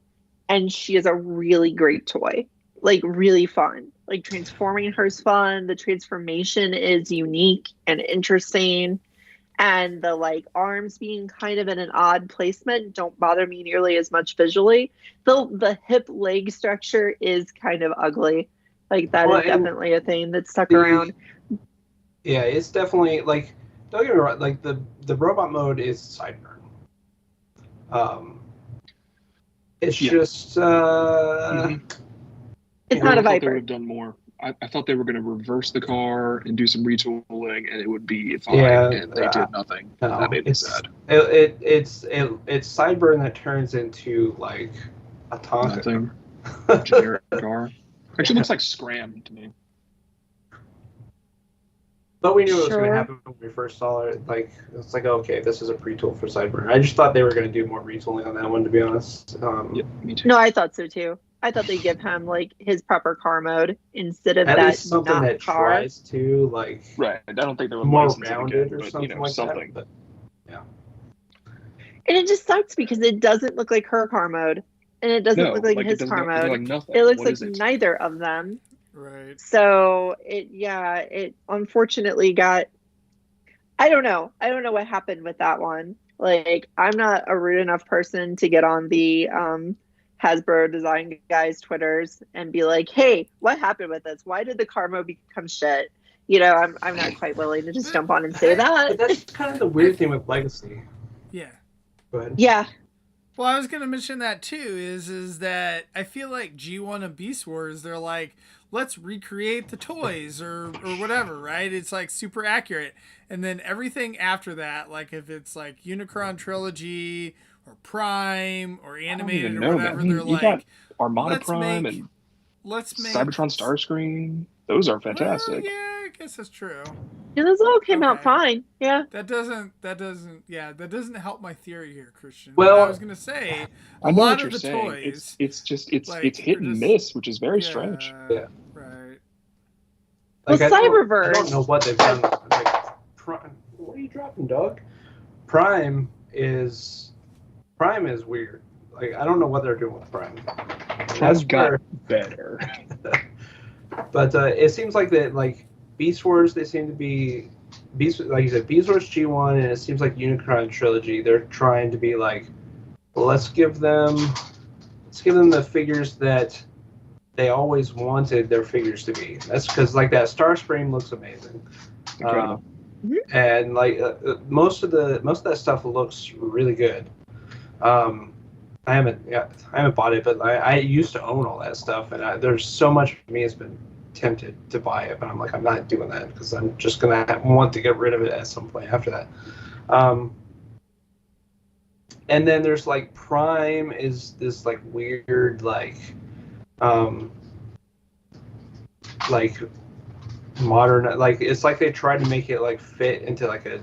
Speaker 5: and she is a really great toy. Like, really fun. Like, transforming her is fun. The transformation is unique and interesting. And the, like, arms being kind of in an odd placement don't bother me nearly as much visually. The hip leg structure is kind of ugly. Like, that is definitely a thing that's stuck around.
Speaker 4: Yeah, it's definitely, like, don't get me wrong, like, the robot mode is Sideburn. It's just,
Speaker 5: It's not a
Speaker 3: I thought they
Speaker 5: Viper.
Speaker 3: would have done more. I thought they were going to reverse the car and do some retooling, and it would be fine.
Speaker 4: Yeah,
Speaker 3: and they did nothing.
Speaker 4: No,
Speaker 3: that made me sad.
Speaker 4: It's Sideburn that turns into like a Tonka.
Speaker 3: Nothing. Generic car. Actually, looks like Scram to me.
Speaker 4: But we knew it was going
Speaker 5: Sure.
Speaker 4: to happen when we first saw it. Like, it's like, okay, this is a pre-tool for Sideburn. I just thought they were going to do more retooling on that one, to be honest.
Speaker 3: Yep, me too.
Speaker 5: No, I thought so too. I thought they'd give him like his proper car mode instead of
Speaker 4: At
Speaker 5: that
Speaker 4: least something
Speaker 5: not
Speaker 4: that
Speaker 5: car.
Speaker 4: tries to, like,
Speaker 3: Right. I don't think they were
Speaker 4: more
Speaker 3: licensing
Speaker 4: rounded
Speaker 3: again,
Speaker 4: or
Speaker 3: but,
Speaker 4: something
Speaker 3: you know,
Speaker 4: like
Speaker 3: something.
Speaker 4: that. But, yeah.
Speaker 5: And it just sucks because it doesn't look like her car mode, and it doesn't look like his car mode.
Speaker 3: Like nothing.
Speaker 5: It looks
Speaker 3: What
Speaker 5: like
Speaker 3: is it?
Speaker 5: neither of them.
Speaker 2: Right.
Speaker 5: So it unfortunately got. I don't know what happened with that one. Like, I'm not a rude enough person to get on the Hasbro design guys' Twitters and be like, hey, what happened with this? Why did the car mode become shit? You know, I'm not quite willing to just jump on and say that.
Speaker 4: But that's kind of the weird thing with Legacy.
Speaker 2: Yeah.
Speaker 4: Go ahead.
Speaker 5: Yeah.
Speaker 2: Well, I was gonna mention that too. Is that I feel like G1 and Beast Wars, they're like, let's recreate the toys or whatever, right? It's like super accurate, and then everything after that, like if it's like Unicron Trilogy or Prime or animated or whatever, they're
Speaker 3: you got
Speaker 2: like,
Speaker 3: Armada
Speaker 2: let's
Speaker 3: Prime
Speaker 2: make
Speaker 3: and Cybertron Starscream. those are
Speaker 2: Well,
Speaker 3: fantastic.
Speaker 2: yeah, I guess that's true.
Speaker 5: Yeah, those all came out
Speaker 2: Okay.
Speaker 5: fine. Yeah.
Speaker 2: That doesn't help my theory here, Christian. But I was
Speaker 4: Well,
Speaker 2: gonna say a
Speaker 3: I know
Speaker 2: lot
Speaker 3: what
Speaker 2: of
Speaker 3: you're
Speaker 2: the
Speaker 3: saying.
Speaker 2: toys,
Speaker 3: It's
Speaker 2: like,
Speaker 3: hit
Speaker 2: are
Speaker 3: and
Speaker 2: just
Speaker 3: miss, which is very strange.
Speaker 2: yeah,
Speaker 4: yeah.
Speaker 2: right.
Speaker 5: Well,
Speaker 4: Like I don't know
Speaker 5: Cyberverse.
Speaker 4: what they've done. Like, what are you dropping, dog? Prime is weird. Like I don't know what they're doing with Prime.
Speaker 3: Prime
Speaker 4: That's
Speaker 3: got
Speaker 4: where,
Speaker 3: better.
Speaker 4: but it seems like that like Beast Wars. They seem to be Beast, like you said, Beast Wars G1, and it seems like Unicron Trilogy. They're trying to be like, well, let's give them the figures that they always wanted their figures to be. That's because like that Starscream looks amazing.
Speaker 3: Incredible.
Speaker 4: And like most of that stuff looks really good. I haven't bought it, but I used to own all that stuff, and there's so much of me has been tempted to buy it, but I'm like I'm not doing that because I'm just gonna want to get rid of it at some point after that. And then there's like Prime is this like weird like modern, like it's like they tried to make it like fit into like a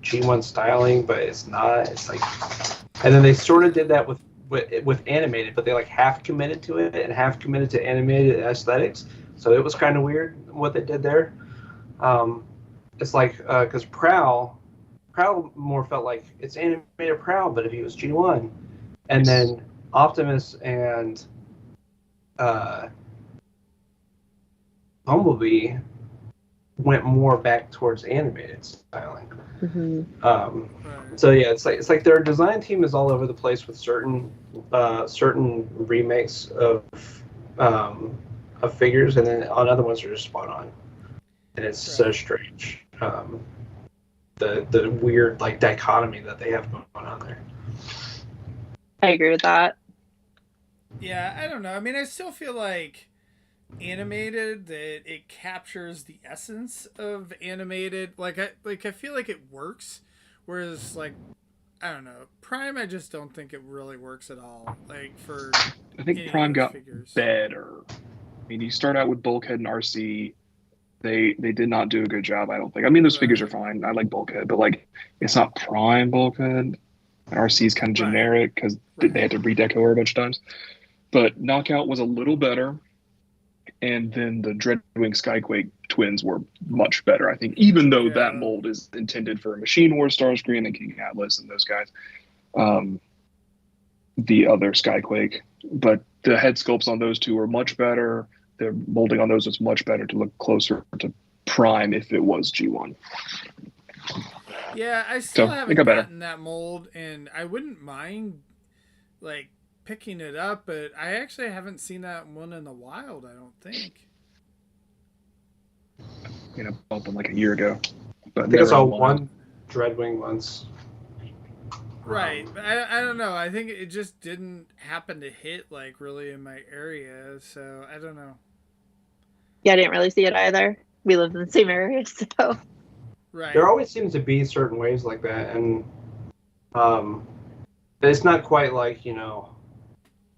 Speaker 4: G1 styling, but it's not. It's like, and then they sort of did that with animated, but they like half committed to it and half committed to animated aesthetics. So it was kind of weird what they did there. It's like because Prowl more felt like it's animated Prowl, but if he was G1, and then Optimus and Bumblebee went more back towards animated styling. So yeah, it's like their design team is all over the place with certain remakes of figures, and then on other ones are just spot on, and it's so strange. The weird like dichotomy that they have going on there.
Speaker 5: I agree with that.
Speaker 2: Yeah, I don't know. I mean, I still feel like animated that it captures the essence of animated. I feel like it works, whereas like I don't know, Prime. I just don't think it really works at all. Like for
Speaker 3: I think Prime got better. I mean, you start out with Bulkhead and RC. They did not do a good job, I don't think. I mean, those figures are fine. I like Bulkhead, but like it's not Prime Bulkhead. And RC is kind of generic because they had to redeco her a bunch of times. But Knockout was a little better, and then the Dreadwing Skyquake twins were much better, I think, even though that mold is intended for a Machine Wars Starscream and King Atlas and those guys. The other Skyquake. But the head sculpts on those two were much better. The molding on those was much better to look closer to Prime if it was G1.
Speaker 2: Yeah, I still haven't gotten that mold, and I wouldn't mind like picking it up, but I actually haven't seen that one in the wild, I don't think.
Speaker 3: You know, bumping like a year ago. But
Speaker 4: I think I saw one Dreadwing once.
Speaker 2: Right. But I don't know. I think it just didn't happen to hit like really in my area, so I don't know.
Speaker 5: Yeah, I didn't really see it either. We live in the same area, so.
Speaker 2: Right.
Speaker 4: There always seems to be certain waves like that, and it's not quite like, you know,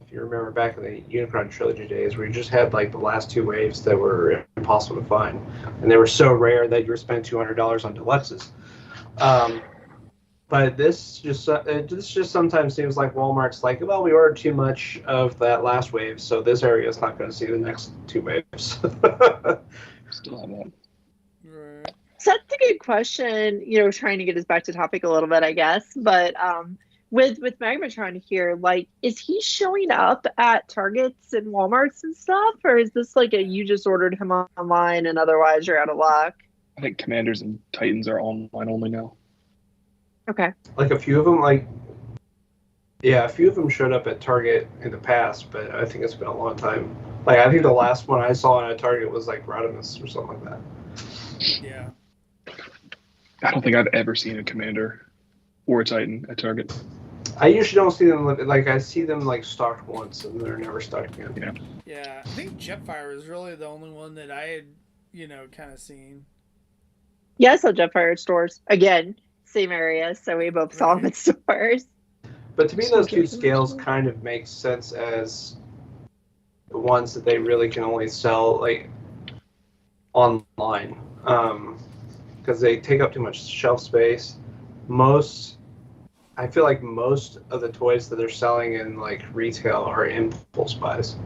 Speaker 4: if you remember back in the Unicron Trilogy days where you just had like the last two waves that were impossible to find, and they were so rare that you were spending $200 on deluxes. But this just sometimes seems like Walmart's like, well, we ordered too much of that last wave, so this area is not going to see the next two waves.
Speaker 3: Still have that.
Speaker 2: Right.
Speaker 5: So that's a good question. You know, trying to get us back to topic a little bit, I guess. But with Magmatron here, like, is he showing up at Targets and Walmarts and stuff, or is this like you just ordered him online and otherwise you're out of luck?
Speaker 3: I think Commanders and Titans are online only now.
Speaker 5: Okay.
Speaker 4: Like a few of them, a few of them showed up at Target in the past, but I think it's been a long time. Like, I think the last one I saw at Target was like Rodimus or something like that.
Speaker 2: Yeah.
Speaker 3: I don't think I've ever seen a Commander or a Titan at Target.
Speaker 4: I usually don't see them, like, I see them like stocked once and they're never stocked again.
Speaker 3: Yeah.
Speaker 2: Yeah. I think Jetfire is really the only one that I had, you know, kind of seen.
Speaker 5: Yeah, I saw Jetfire stores. Again, same area, so we both saw them at stores.
Speaker 4: But to me, those two scales kind of make sense as the ones that they really can only sell. Like, online because they take up too much shelf space. I feel like most of the toys that they're selling in like retail are impulse buys,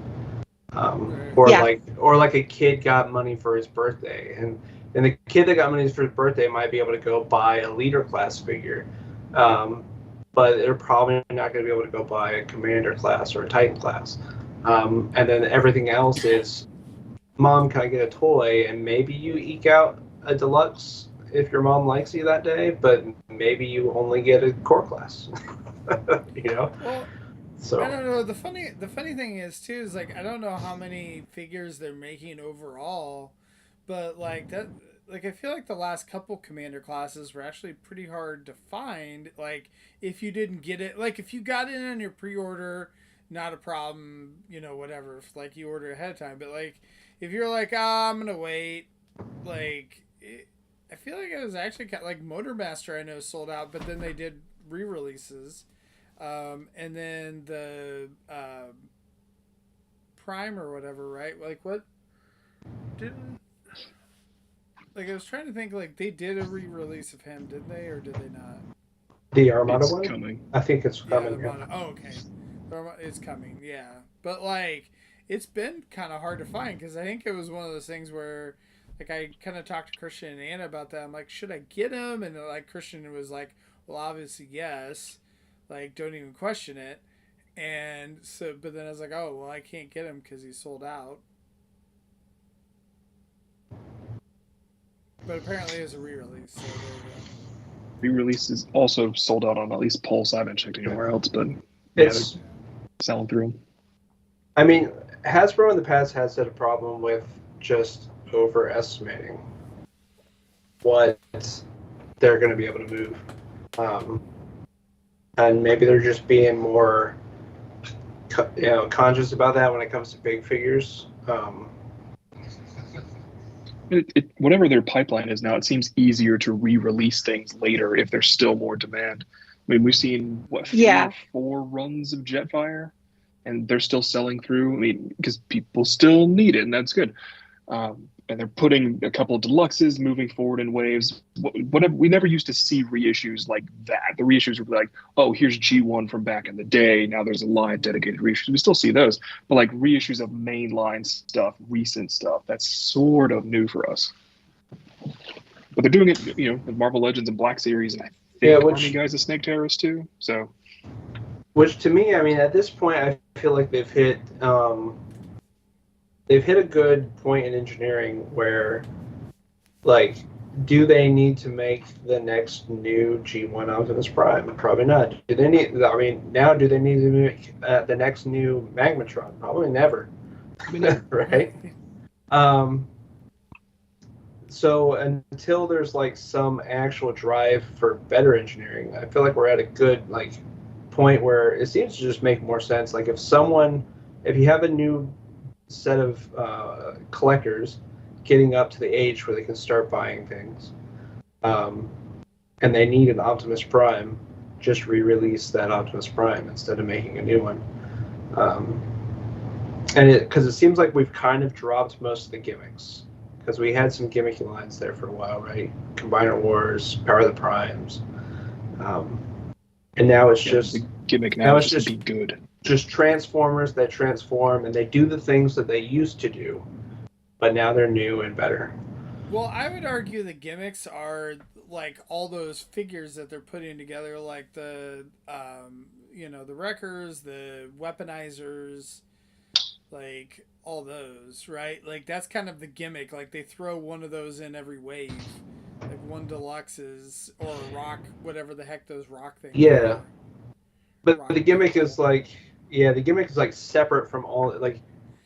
Speaker 5: Yeah.
Speaker 4: or like a kid got money for his birthday, and the kid that got money for his birthday might be able to go buy a leader class figure, but they're probably not going to be able to go buy a commander class or a titan class, and then everything else is, Mom, can I get a toy? And maybe you eke out a deluxe if your mom likes you that day, but maybe you only get a core class. You know?
Speaker 2: Well, I
Speaker 4: So
Speaker 2: don't know. The funny thing is too is like I don't know how many figures they're making overall, but like that, like I feel like the last couple commander classes were actually pretty hard to find. Like if you didn't get it, like if you got it on your pre-order, not a problem. You know, whatever. If, like you order ahead of time, but like if you're like, ah, I'm gonna wait, like. I feel like it was actually like Motormaster. I know sold out, but then they did re-releases. And then the Prime or whatever, right? Like what didn't like I was trying to think like they did a re-release of him, did they or did they not?
Speaker 4: the Armada
Speaker 3: It's
Speaker 4: one,
Speaker 3: coming.
Speaker 4: I think it's
Speaker 2: Yeah,
Speaker 4: coming. Yeah.
Speaker 2: Oh, okay. It's coming, yeah. But like it's been kind of hard to find because I think it was one of those things where like I kind of talked to Christian and Anna about that. I'm like, should I get him? And like Christian was like, well, obviously yes. Like, don't even question it. And so, but then I was like, oh, well, I can't get him because he's sold out. But apparently it's a re-release, so there you go.
Speaker 3: Re-release is also sold out on at least Pulse. I haven't checked anywhere else, but yeah,
Speaker 4: It's,
Speaker 3: they're selling through them.
Speaker 4: I mean, Hasbro in the past has had a problem with just overestimating what they're going to be able to move. And maybe they're just being more, conscious about that when it comes to big figures.
Speaker 3: Whatever their pipeline is now, it seems easier to re-release things later if there's still more demand. I mean, we've seen what 3 or 4 runs of Jetfire, and they're still selling through. I mean, because people still need it, and that's good. And they're putting a couple of deluxes moving forward in waves. Whatever, we never used to see reissues like that. The reissues were like, oh, here's G1 from back in the day. Now there's a line dedicated reissues. We still see those, but like reissues of mainline stuff, recent stuff, that's sort of new for us. But they're doing it, with Marvel Legends and Black Series, and I think Army Guys of Snake Terrorists too. So,
Speaker 4: which to me, I mean, at this point, I feel like they've hit a good point in engineering where, like, do they need to make the next new G1 Optimus Prime? Probably not. Do they need? I mean, now do they need to make the next new Magmatron? Probably never. Right. So until there's like some actual drive for better engineering, I feel like we're at a good like point where it seems to just make more sense. Like if you have a new set of collectors getting up to the age where they can start buying things, and they need an Optimus Prime, just re-release that Optimus Prime instead of making a new one. And because it seems like we've kind of dropped most of the gimmicks. Because we had some gimmicky lines there for a while, right? Combiner Wars, Power of the Primes, and now it's just
Speaker 3: the gimmick now is just to be good.
Speaker 4: Just Transformers that transform and they do the things that they used to do, but now they're new and better.
Speaker 2: Well, I would argue the gimmicks are like all those figures that they're putting together, like the the Wreckers, the Weaponizers, like all those, right? Like that's kind of the gimmick. Like they throw one of those in every wave, like one deluxes or a rock, whatever the heck those rock things.
Speaker 4: Yeah,
Speaker 2: are.
Speaker 4: but
Speaker 2: Rock
Speaker 4: the gimmick is like, the gimmick is like separate from all. Like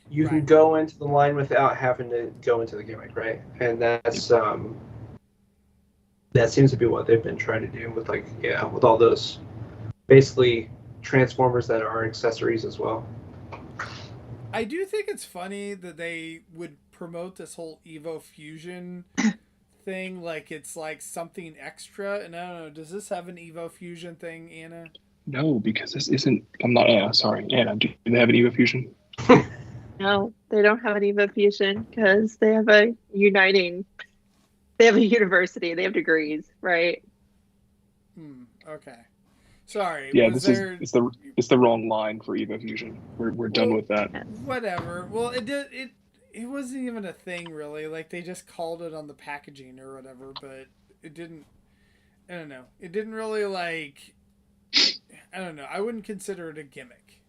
Speaker 4: you can go into the line without having to go into the gimmick, right? And that's that seems to be what they've been trying to do with with all those basically Transformers that are accessories as well.
Speaker 2: I do think it's funny that they would promote this whole Evo Fusion thing like it's like something extra. And I don't know, does this have an Evo Fusion thing, Anna?
Speaker 3: No, because this isn't. I'm not Anna. Sorry, Anna. Do they have an Evo Fusion?
Speaker 5: No, they don't have an Evo Fusion because they have a university, they have degrees, right?
Speaker 2: Okay. Sorry.
Speaker 3: Yeah,
Speaker 2: Was
Speaker 3: this is
Speaker 2: there?
Speaker 3: it's the wrong line for Evo Fusion. We're done with that.
Speaker 2: Whatever. Well, it wasn't even a thing really. Like they just called it on the packaging or whatever, but it didn't. I don't know. It didn't really like. I don't know. I wouldn't consider it a gimmick.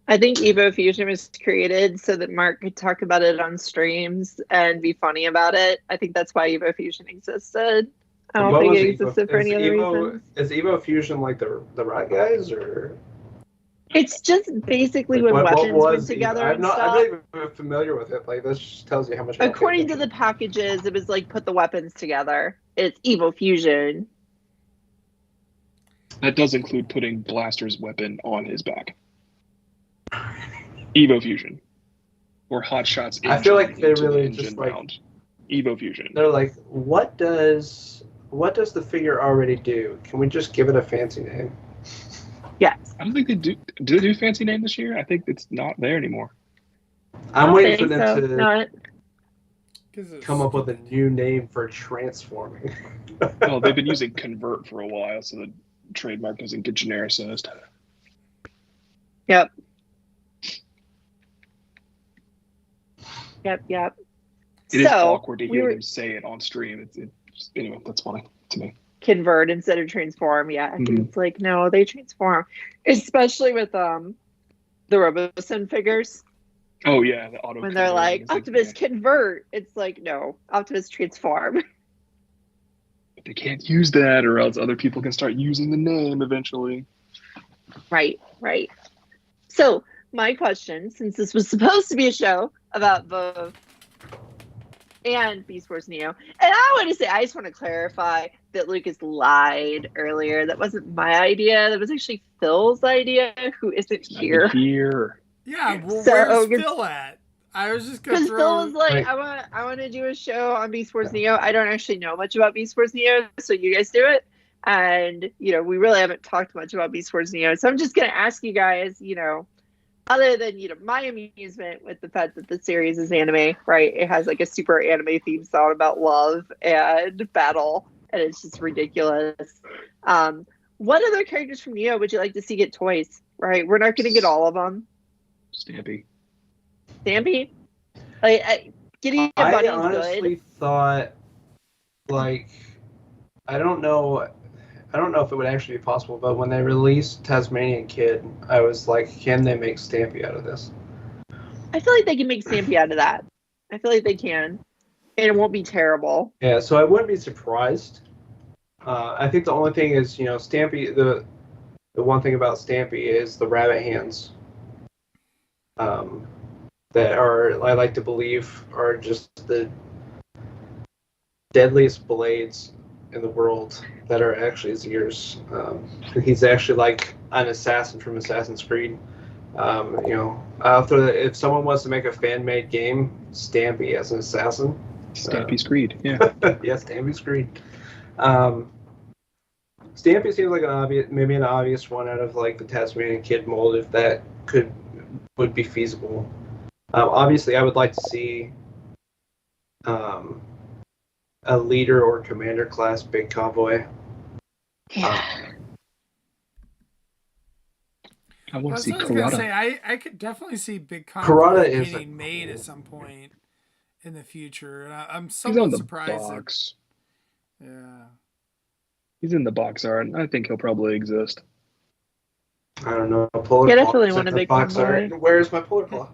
Speaker 5: I think Evo Fusion was created so that Mark could talk about it on streams and be funny about it. I think that's why Evo Fusion existed. I don't think it existed for any other reason.
Speaker 4: Is Evo Fusion like the Rat Guys or?
Speaker 5: It's just basically when weapons went together and stuff.
Speaker 4: I'm not even familiar with it. Like this just tells you how much.
Speaker 5: According to the packages, it was like put the weapons together. It's Evo Fusion.
Speaker 3: That does include putting Blaster's weapon on his back. Evo Fusion. Or Hotshot's engine.
Speaker 4: I feel like they
Speaker 3: into
Speaker 4: really
Speaker 3: the engine
Speaker 4: just like
Speaker 3: round. Evo Fusion.
Speaker 4: They're like, what does the figure already do? Can we just give it a fancy name?
Speaker 5: Yes.
Speaker 3: I don't think they do. Do they do fancy name this year? I think it's not there anymore.
Speaker 4: I'm waiting for them to come up with a new name for transforming.
Speaker 3: Well, they've been using Convert for a while, so the trademark doesn't get genericized.
Speaker 5: Yep.
Speaker 3: It is awkward to hear them say it on stream. Anyway, that's funny to me.
Speaker 5: Convert instead of transform. Yeah, it's like no, they transform, especially with the Robosun figures.
Speaker 3: Oh yeah, the auto.
Speaker 5: When they're like Optimus convert, it's like no, Optimus transform.
Speaker 3: But they can't use that, or else other people can start using the name eventually.
Speaker 5: Right. So my question, since this was supposed to be a show about both and Beast Wars Neo, and I just want to clarify that Lucas lied earlier. That wasn't my idea. That was actually Phil's idea, who isn't here.
Speaker 2: Yeah, well, where's Phil at? I was just gonna throw.
Speaker 5: Phil was like, I want to do a show on Beast Wars Neo. I don't actually know much about Beast Wars Neo, so you guys do it. And we really haven't talked much about Beast Wars Neo, so I'm just gonna ask you guys, other than my amusement with the fact that the series is anime, right? It has like a super anime theme song about love and battle, and it's just ridiculous. What other characters from Neo would you like to see get toys? Right, we're not gonna get all of them.
Speaker 3: Stampy.
Speaker 5: Like getting a bunny is
Speaker 4: honestly
Speaker 5: good.
Speaker 4: Thought, like, I don't know if it would actually be possible, but when they released Tasmanian Kid, I was like, can they make Stampy out of this?
Speaker 5: I feel like they can make Stampy out of that. I feel like they can. And it won't be terrible.
Speaker 4: Yeah, so I wouldn't be surprised. I think the only thing is, Stampy, the one thing about Stampy is the rabbit hands. That are, I like to believe, are just the deadliest blades in the world that are actually his ears. He's actually like an assassin from Assassin's Creed. If someone wants to make a fan-made game, Stampy as an assassin.
Speaker 3: Stampy's Creed, yeah.
Speaker 4: Yeah, Stampy's Creed. Stampy seems like an obvious one out of like the Tasmanian Kid mold, if that would be feasible. Obviously, I would like to see a leader or commander class big convoy.
Speaker 5: Yeah.
Speaker 3: I want to see
Speaker 2: Karada. Gonna say, I could definitely see big convoy getting made at some point in the future. And I'm somewhat surprised.
Speaker 3: Box.
Speaker 2: Yeah.
Speaker 3: He's in the box art. I think he'll probably exist.
Speaker 4: I don't know.
Speaker 5: I definitely want a big
Speaker 4: box
Speaker 5: convoy.
Speaker 4: art. Where's my polar claw?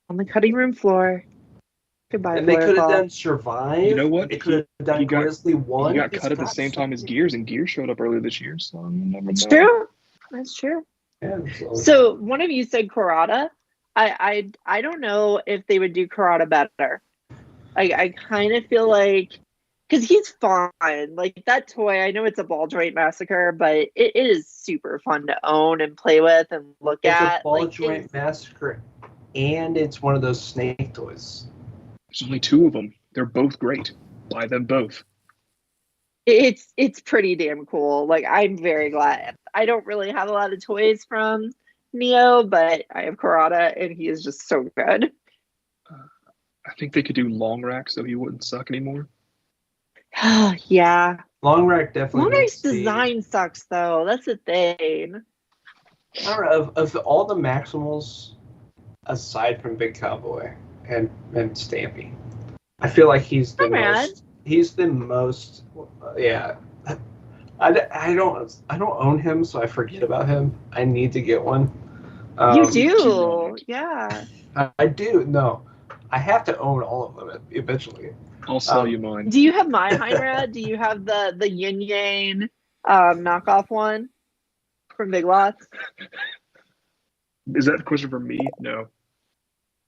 Speaker 5: On the cutting room floor. Goodbye.
Speaker 4: And they could have done Survive.
Speaker 3: You know what?
Speaker 4: They could have done Grizzly 1.
Speaker 3: He got cut at the same time as Gears, and Gears showed up earlier this year, so you never know.
Speaker 5: It's true. That's true.
Speaker 4: Yeah,
Speaker 5: so one of you said Karada. I don't know if they would do Karada better. I kind of feel like, because he's fun. Like that toy, I know it's a ball joint massacre, but it is super fun to own and play with and look at.
Speaker 4: It's a ball joint massacre, and it's one of those snake toys.
Speaker 3: There's only 2 of them. They're both great. Buy them both.
Speaker 5: It's pretty damn cool. Like, I'm very glad. I don't really have a lot of toys from Neo, but I have Karada, and he is just so good.
Speaker 3: I think they could do long rack so he wouldn't suck anymore.
Speaker 5: Yeah.
Speaker 4: Long Rack definitely
Speaker 5: Long Rack's
Speaker 4: needs the.
Speaker 5: design sucks, though. That's the thing.
Speaker 4: I don't know, of all the Maximals, aside from Big Cowboy and Stampy, I feel like he's the
Speaker 5: Conrad.
Speaker 4: most. He's the most. Yeah. I don't own him, so I forget about him. I need to get one.
Speaker 5: You
Speaker 3: do
Speaker 5: do.
Speaker 3: not.
Speaker 5: Yeah.
Speaker 4: I do. No, I have to own all of them eventually.
Speaker 3: I'll sell you mine.
Speaker 5: Do you have my Heinrad? Do you have the Yin Yang knockoff one from Big Lots?
Speaker 3: Is that a question for me? No.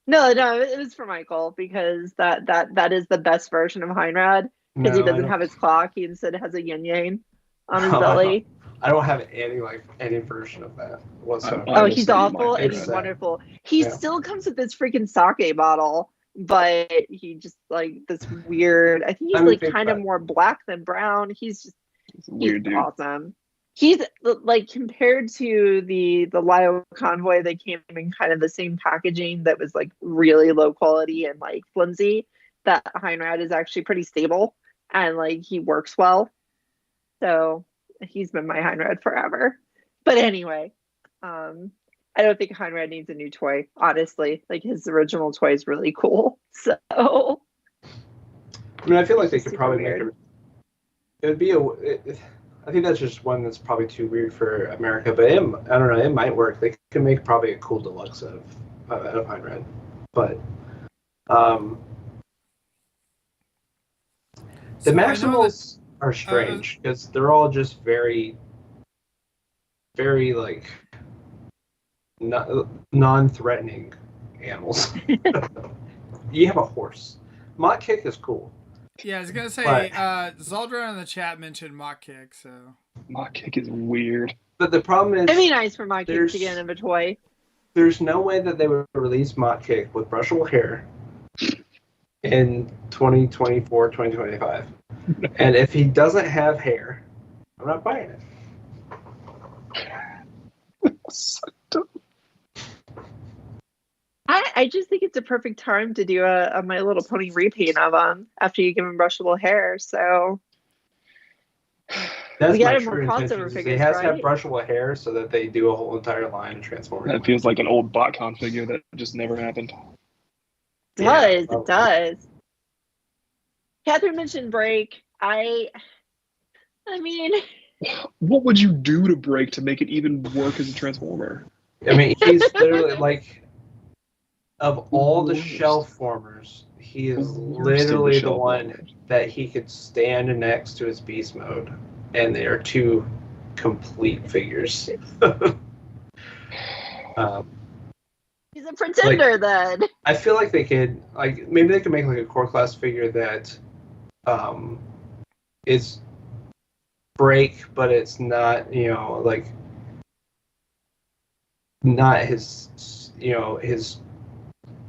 Speaker 5: No, it was for Michael, because that is the best version of Heinrad, because he
Speaker 4: No, I
Speaker 5: doesn't
Speaker 4: don't-
Speaker 5: have his clock. He instead has a Yin Yang on his
Speaker 4: No,
Speaker 5: belly.
Speaker 4: I don't have any version of that whatsoever.
Speaker 3: I
Speaker 5: Oh,
Speaker 3: will
Speaker 5: he's
Speaker 3: sell you
Speaker 5: awful
Speaker 3: mine.
Speaker 5: and
Speaker 4: It's
Speaker 5: he's
Speaker 4: sad.
Speaker 5: wonderful. He
Speaker 4: Yeah.
Speaker 5: still comes with this freaking sake bottle, but he just like this weird. I think he's
Speaker 4: I'm a
Speaker 5: like
Speaker 4: big
Speaker 5: kind of
Speaker 4: fan.
Speaker 5: more black than brown. He's
Speaker 3: It's a weird dude.
Speaker 5: awesome. He's like, compared to the Lio Convoy, they came in kind of the same packaging that was like really low quality and like flimsy. That Heinrad is actually pretty stable and like he works well. So he's been my Heinrad forever. But anyway, I don't think Heinrad needs a new toy, honestly. Like, his original toy is really cool. So
Speaker 4: I mean, I feel like they
Speaker 5: It's
Speaker 4: could
Speaker 5: super
Speaker 4: probably
Speaker 5: weird.
Speaker 4: make it. It would be I think that's just one that's probably too weird for America, but I don't know. It might work. They could make probably a cool deluxe of Heinrad, but the
Speaker 2: So I know
Speaker 4: Maximals are strange because they're all just very, very like non-threatening animals. You have a horse. Mach Kick is cool.
Speaker 2: Yeah, I was gonna say,
Speaker 4: But-
Speaker 2: Zaldra in the chat mentioned Mock Kick, so
Speaker 3: My kick is weird.
Speaker 4: But the problem is,
Speaker 5: it'd be nice for my kids
Speaker 4: there's-
Speaker 5: to get in a toy.
Speaker 4: there's no way that they would release Mach Kick with brushable hair in 2024, 2025. And if he doesn't have hair, I'm not buying it.
Speaker 3: So dumb.
Speaker 5: I just think it's a perfect time to do a My Little Pony repaint of him after you give him brushable hair. So
Speaker 4: That's
Speaker 5: We
Speaker 4: my
Speaker 5: gotta more
Speaker 4: true
Speaker 5: crossover
Speaker 4: intention. Is He
Speaker 5: figures,
Speaker 4: has to have
Speaker 5: right?
Speaker 4: brushable hair so that they do a whole entire line of Transformers.
Speaker 3: That feels like an old BotCon figure that just never happened.
Speaker 5: it
Speaker 4: probably.
Speaker 5: does. Catherine mentioned Break. I mean,
Speaker 3: What would you do to break to make it even work as a Transformer?
Speaker 4: I mean, he's literally like, of all the
Speaker 3: Worst.
Speaker 4: shell formers, he is
Speaker 3: Worst of the
Speaker 4: literally the
Speaker 3: shell
Speaker 4: one
Speaker 3: formers.
Speaker 4: that he could stand next to his beast mode, and they are two complete figures.
Speaker 5: he's a pretender then.
Speaker 4: I feel like they could, like, maybe they could make like a core class figure that is break, but it's not, like, not his, his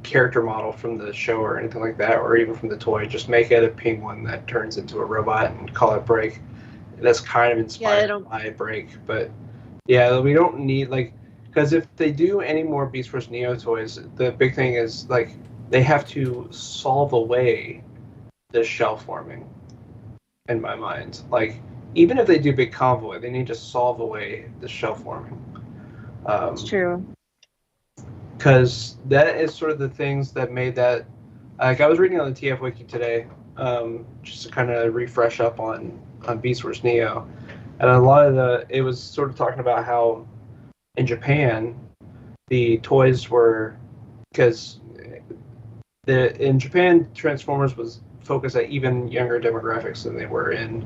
Speaker 4: character model from the show or anything like that, or even from the toy. Just make it a penguin that turns into a robot and call it Break. That's kind of inspired by Break, but yeah, we don't need, like, because if they do any more Beast Wars Neo toys, the big thing is, like, they have to solve away the shell forming, in my mind. Like, even if they do Big Convoy, they need to solve away the shell forming.
Speaker 5: It's true.
Speaker 4: Because that is sort of the things that made that. Like, I was reading on the TF Wiki today, just to kind of refresh up on Beast Wars Neo, and a lot of it was sort of talking about how in Japan the toys were, because in Japan Transformers was focused at even younger demographics than they were in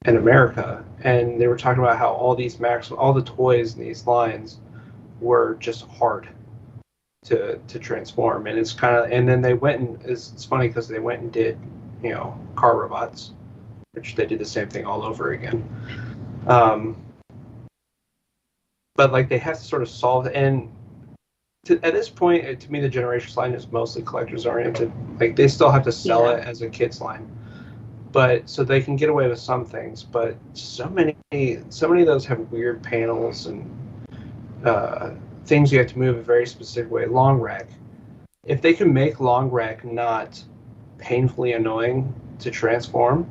Speaker 4: America, and they were talking about how all the toys in these lines were just hard to transform, and it's kind of, and then they went and it's funny because they went and did car robots, which they did the same thing all over again, but like they have to sort of solve, and at this point, to me, the Generations line is mostly collectors oriented. Like, they still have to sell it as a kids line, but so they can get away with some things, but so many of those have weird panels and things you have to move a very specific way. Long Rack. If they can make Long Rack not painfully annoying to transform,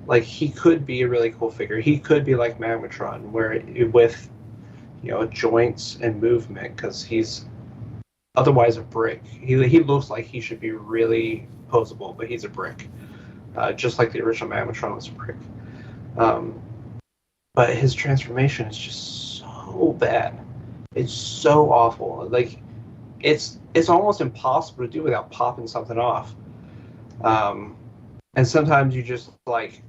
Speaker 4: like he could be a really cool figure. He could be like Magmatron, where with joints and movement, because he's otherwise a brick. He looks like he should be really posable, but he's a brick, just like the original Magmatron was a brick. But his transformation is just so bad. It's so awful. Like it's almost impossible to do without popping something off. And sometimes you just like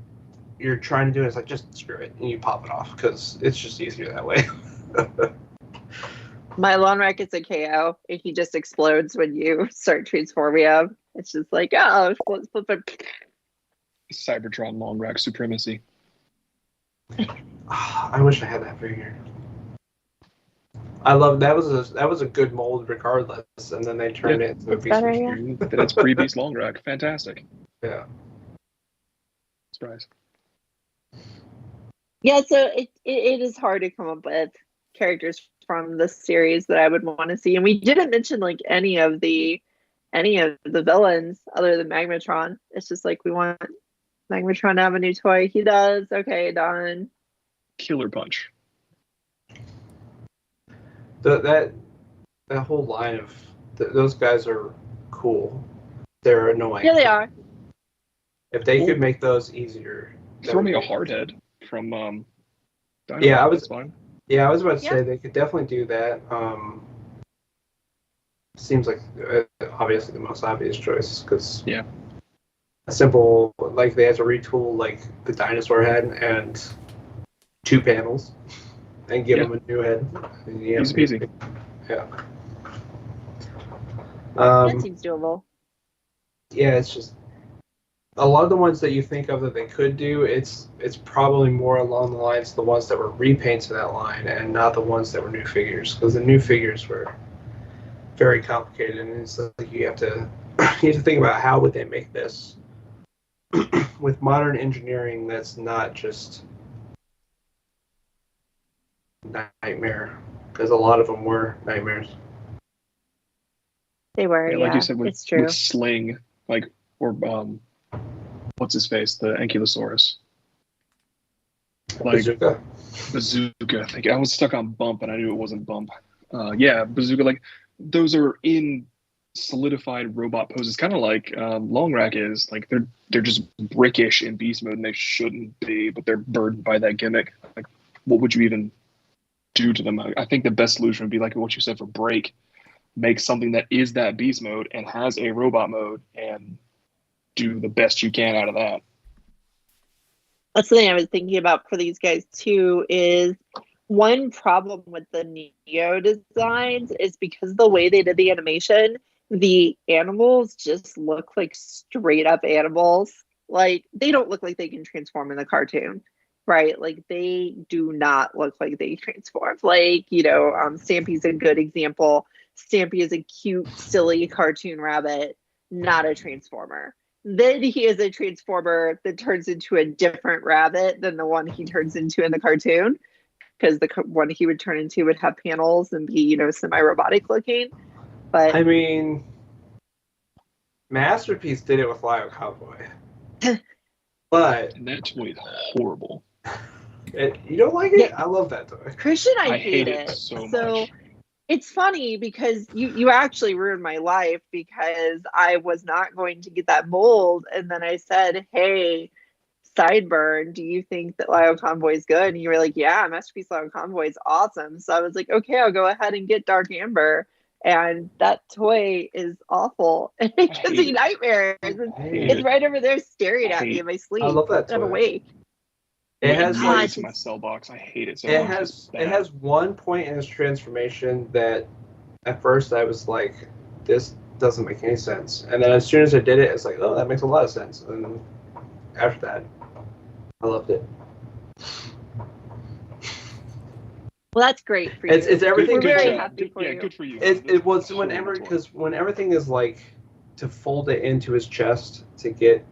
Speaker 4: you're trying to do it, it's like just screw it and you pop it off because it's just easier that way.
Speaker 5: My Long Rack is a KO. He just explodes when you start transforming him. It's just like, oh, let's flip it.
Speaker 3: Cybertron Long Rack supremacy.
Speaker 4: I wish I had that figure. I love that was a good mold regardless, and then they turned it into a beast.
Speaker 5: Better, yeah.
Speaker 3: That's pre-Beast Long Rack. Fantastic.
Speaker 4: Yeah.
Speaker 3: Surprise.
Speaker 5: Yeah, so it is hard to come up with characters from the series that I would want to see, and we didn't mention like any of the villains other than Magmatron. It's just like we want Magmatron to have a new toy. He does. Okay, done.
Speaker 3: Killer Punch.
Speaker 4: That whole line of those guys are cool. They're annoying.
Speaker 5: Yeah, they are.
Speaker 4: If they could make those easier.
Speaker 3: Throw me a Hardhead from Dynamite.
Speaker 4: Yeah,
Speaker 3: That's fine.
Speaker 4: Yeah, I was about to say they could definitely do that. Seems like obviously the most obvious choice because a simple like they had to retool like the dinosaur head and 2 panels and give him a new head.
Speaker 3: Easy peasy.
Speaker 4: Yeah.
Speaker 5: That seems doable.
Speaker 4: Yeah, it's just a lot of the ones that you think of that they could do, it's probably more along the lines of the ones that were repaints of that line and not the ones that were new figures, because the new figures were very complicated, and it's like you have to think about how would they make this with modern engineering that's not just nightmare, because a lot of them were nightmares.
Speaker 5: They were,
Speaker 3: like you said, with Sling, like or what's his face, the Ankylosaurus. Like Bazooka. Like I was stuck on Bump, and I knew it wasn't Bump. Bazooka. Like those are in solidified robot poses, kind of like Long Rack is. Like they're just brickish in beast mode, and they shouldn't be, but they're burdened by that gimmick. Like, what would you even do to them? I think the best solution would be like what you said for Break. Make something that is that beast mode and has a robot mode, and do the best you can out of that.
Speaker 5: That's the thing I was thinking about for these guys too, is one problem with the Neo designs is because the way they did the animation, the animals just look like straight up animals. Like they don't look like they can transform in the cartoon, right? Like they do not look like they transform. Like, Stampy's a good example. Stampy is a cute, silly cartoon rabbit, not a transformer. Then he is a transformer that turns into a different rabbit than the one he turns into in the cartoon, because the one he would turn into would have panels and be, semi-robotic looking. But
Speaker 4: I mean, Masterpiece did it with Lyle Cowboy. But
Speaker 3: and that toy is horrible.
Speaker 4: You don't like it? Yeah. I love that toy.
Speaker 5: Christian, I hate it so much. It's funny because you actually ruined my life, because I was not going to get that mold, and then I said, hey, Sideburn, do you think that Lyle Convoy is good? And you were like, yeah, Masterpiece Lyle Convoy is awesome. So I was like, okay, I'll go ahead and get Dark Amber. And that toy is awful. And it gives me nightmares. It's right over there staring at me in my sleep.
Speaker 4: I love that toy.
Speaker 5: I'm awake.
Speaker 3: It has like in my cell box. I hate it so much.
Speaker 4: It has one point in its transformation that at first I was like, this doesn't make any sense. And then as soon as I did it, it's like, oh, that makes a lot of sense. And then after that, I loved it.
Speaker 5: Well, that's great for you.
Speaker 4: It's everything.
Speaker 5: We're very happy for you.
Speaker 3: Yeah, good for you.
Speaker 4: It was because when everything is like to fold it into his chest to get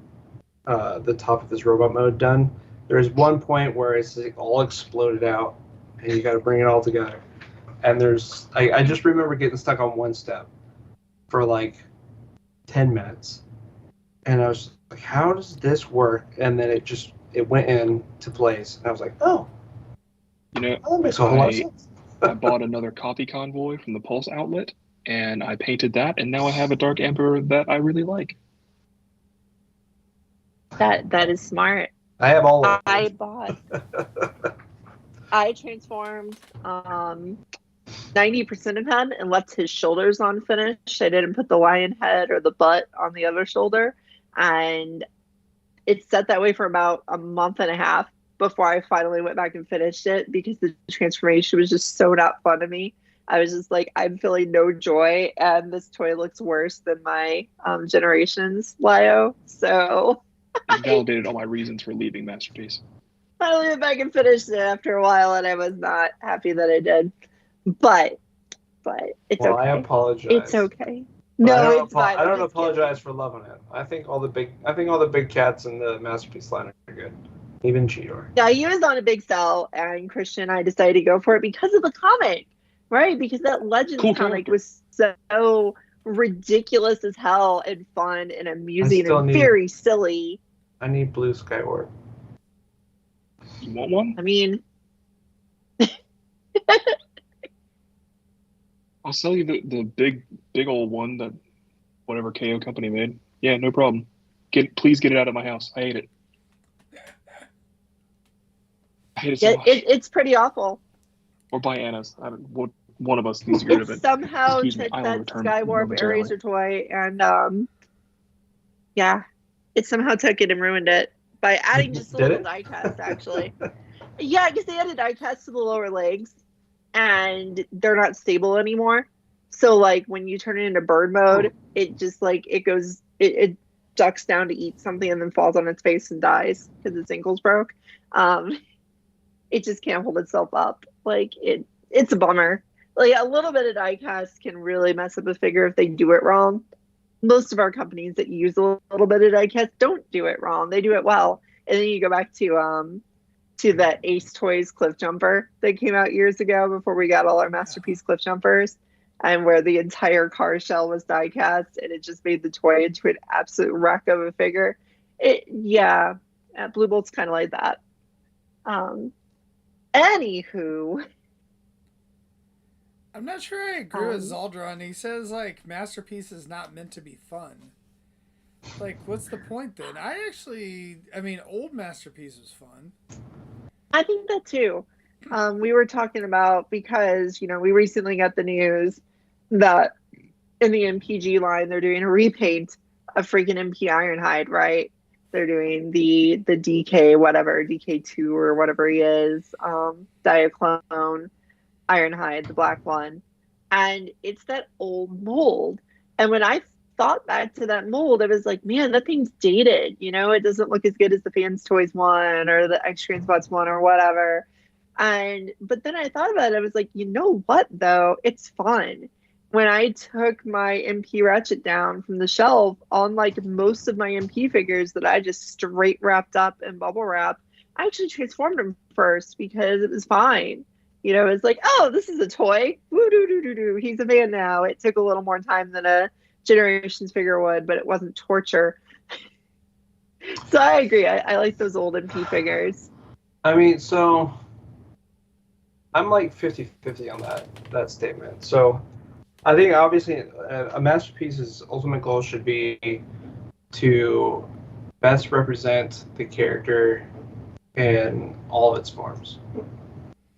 Speaker 4: the top of his robot mode done. There's one point where it's like all exploded out, and you got to bring it all together. And I just remember getting stuck on one step for like 10 minutes, and I was like, "How does this work?" And then it went into place, and I was like, "Oh, that makes a whole lot of sense."
Speaker 3: I bought another coffee convoy from the Pulse outlet, and I painted that, and now I have a Dark Emperor that I really like.
Speaker 5: That is smart.
Speaker 4: I have all of
Speaker 5: I
Speaker 4: them.
Speaker 5: bought. I transformed 90% of him and left his shoulders unfinished. I didn't put the lion head or the butt on the other shoulder, and it sat that way for about a month and a half before I finally went back and finished it because the transformation was just so not fun to me. I was just like, I'm feeling no joy, and this toy looks worse than my Generations Lio. So
Speaker 3: It validated all my reasons for leaving Masterpiece.
Speaker 5: finally went back and finished it after a while, and I was not happy that I did. But it's
Speaker 4: Well,
Speaker 5: okay.
Speaker 4: I apologize.
Speaker 5: It's okay.
Speaker 4: But
Speaker 5: No, it's fine.
Speaker 4: I
Speaker 5: I'm
Speaker 4: don't
Speaker 5: just
Speaker 4: apologize
Speaker 5: kidding.
Speaker 4: for loving it. I think all the big cats in the Masterpiece line are good. Even Cheetor.
Speaker 5: Yeah, he was on a big sell, and Christian and I decided to go for it because of the comic, right? Because that Legends
Speaker 3: Cool
Speaker 5: comic
Speaker 3: character.
Speaker 5: was so ridiculous as hell and fun and amusing
Speaker 4: still
Speaker 5: and
Speaker 4: need-
Speaker 5: very silly.
Speaker 4: I need Blue Skyward.
Speaker 3: You want one?
Speaker 5: I mean,
Speaker 3: I'll sell you the big old one that whatever KO company made. Yeah, no problem. Please get it out of my house. I hate it. I hate it so much.
Speaker 5: it's pretty awful.
Speaker 3: Or buy Anna's. One of us needs to get rid of
Speaker 5: It
Speaker 3: it.
Speaker 5: somehow
Speaker 3: Excuse me,
Speaker 5: took
Speaker 3: I will
Speaker 5: that
Speaker 3: return
Speaker 5: Skywarp
Speaker 3: momentarily.
Speaker 5: Eraser toy and yeah, it somehow took it and ruined it by adding just a
Speaker 4: Did
Speaker 5: little
Speaker 4: it?
Speaker 5: die cast, actually. Yeah, because they added die cast to the lower legs, and they're not stable anymore. So, like, when you turn it into bird mode, it just, like, it ducks down to eat something and then falls on its face and dies because its ankles broke. It just can't hold itself up. Like, it's a bummer. Like, a little bit of die cast can really mess up a figure if they do it wrong. Most of our companies that use a little bit of die cast don't do it wrong. They do it well. And then you go back to that Ace Toys Cliff Jumper that came out years ago before we got all our Masterpiece Cliff Jumpers, and where the entire car shell was die cast, and it just made the toy into an absolute wreck of a figure. Blue Bolt's kind of like that. Anywho,
Speaker 2: I'm not sure I agree with Zaldron. He says like Masterpiece is not meant to be fun. Like, what's the point then? I mean, old Masterpiece was fun.
Speaker 5: I think that too. We were talking about, because we recently got the news that in the MPG line they're doing a repaint of freaking MP Ironhide, right? They're doing the DK whatever, DK2 or whatever he is, Diaclone Ironhide, the black one, and it's that old mold. And when I thought back to that mold, I was like, man, that thing's dated. It doesn't look as good as the Fans Toys one or the X Transpots one or whatever. But then I thought about it. I was like, you know what though? It's fun. When I took my MP Ratchet down from the shelf, on like most of my MP figures that I just straight wrapped up in bubble wrap, I actually transformed him first because it was fine. It's like, oh, this is a toy. Woo doo doo doo doo. He's a man now. It took a little more time than a Generations figure would, but it wasn't torture. So I agree. I like those old MP figures.
Speaker 4: I mean, so I'm like 50-50 on that statement. So I think obviously a Masterpiece's ultimate goal should be to best represent the character in all of its forms.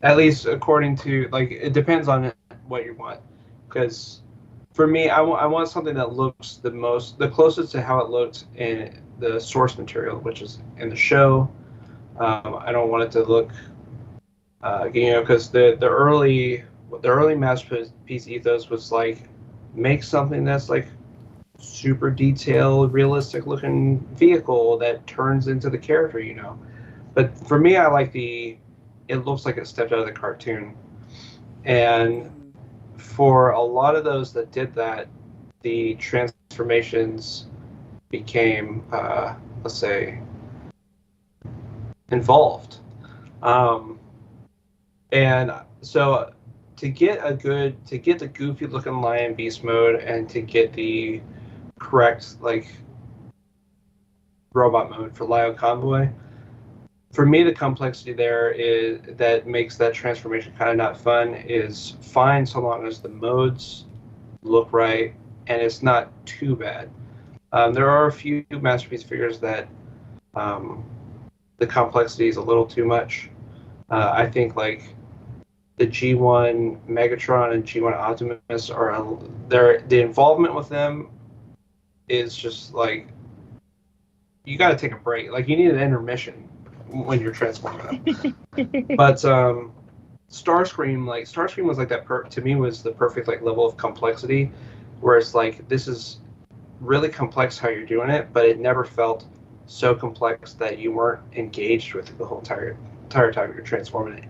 Speaker 4: At least according to, like, it depends on what you want. Because for me, I want something that looks the closest to how it looked in the source material, which is in the show. I don't want it to look, because the early Masterpiece ethos was like, make something that's like super detailed, realistic looking vehicle that turns into the character, But for me, I like it looks like it stepped out of the cartoon. And for a lot of those that did that, the transformations became let's say, involved. And so to get the goofy looking lion beast mode and to get the correct like robot mode for Lion Convoy, for me the complexity there is that makes that transformation kind of not fun is fine so long as the modes look right and it's not too bad. There are a few Masterpiece figures that the complexity is a little too much. I think like the G1 Megatron and G1 Optimus are the involvement with them is just like you got to take a break. Like you need an intermission when you're transforming them. But Starscream was like that. To me, was the perfect like level of complexity, where it's like this is really complex how you're doing it, but it never felt so complex that you weren't engaged with it the whole entire time you're transforming it.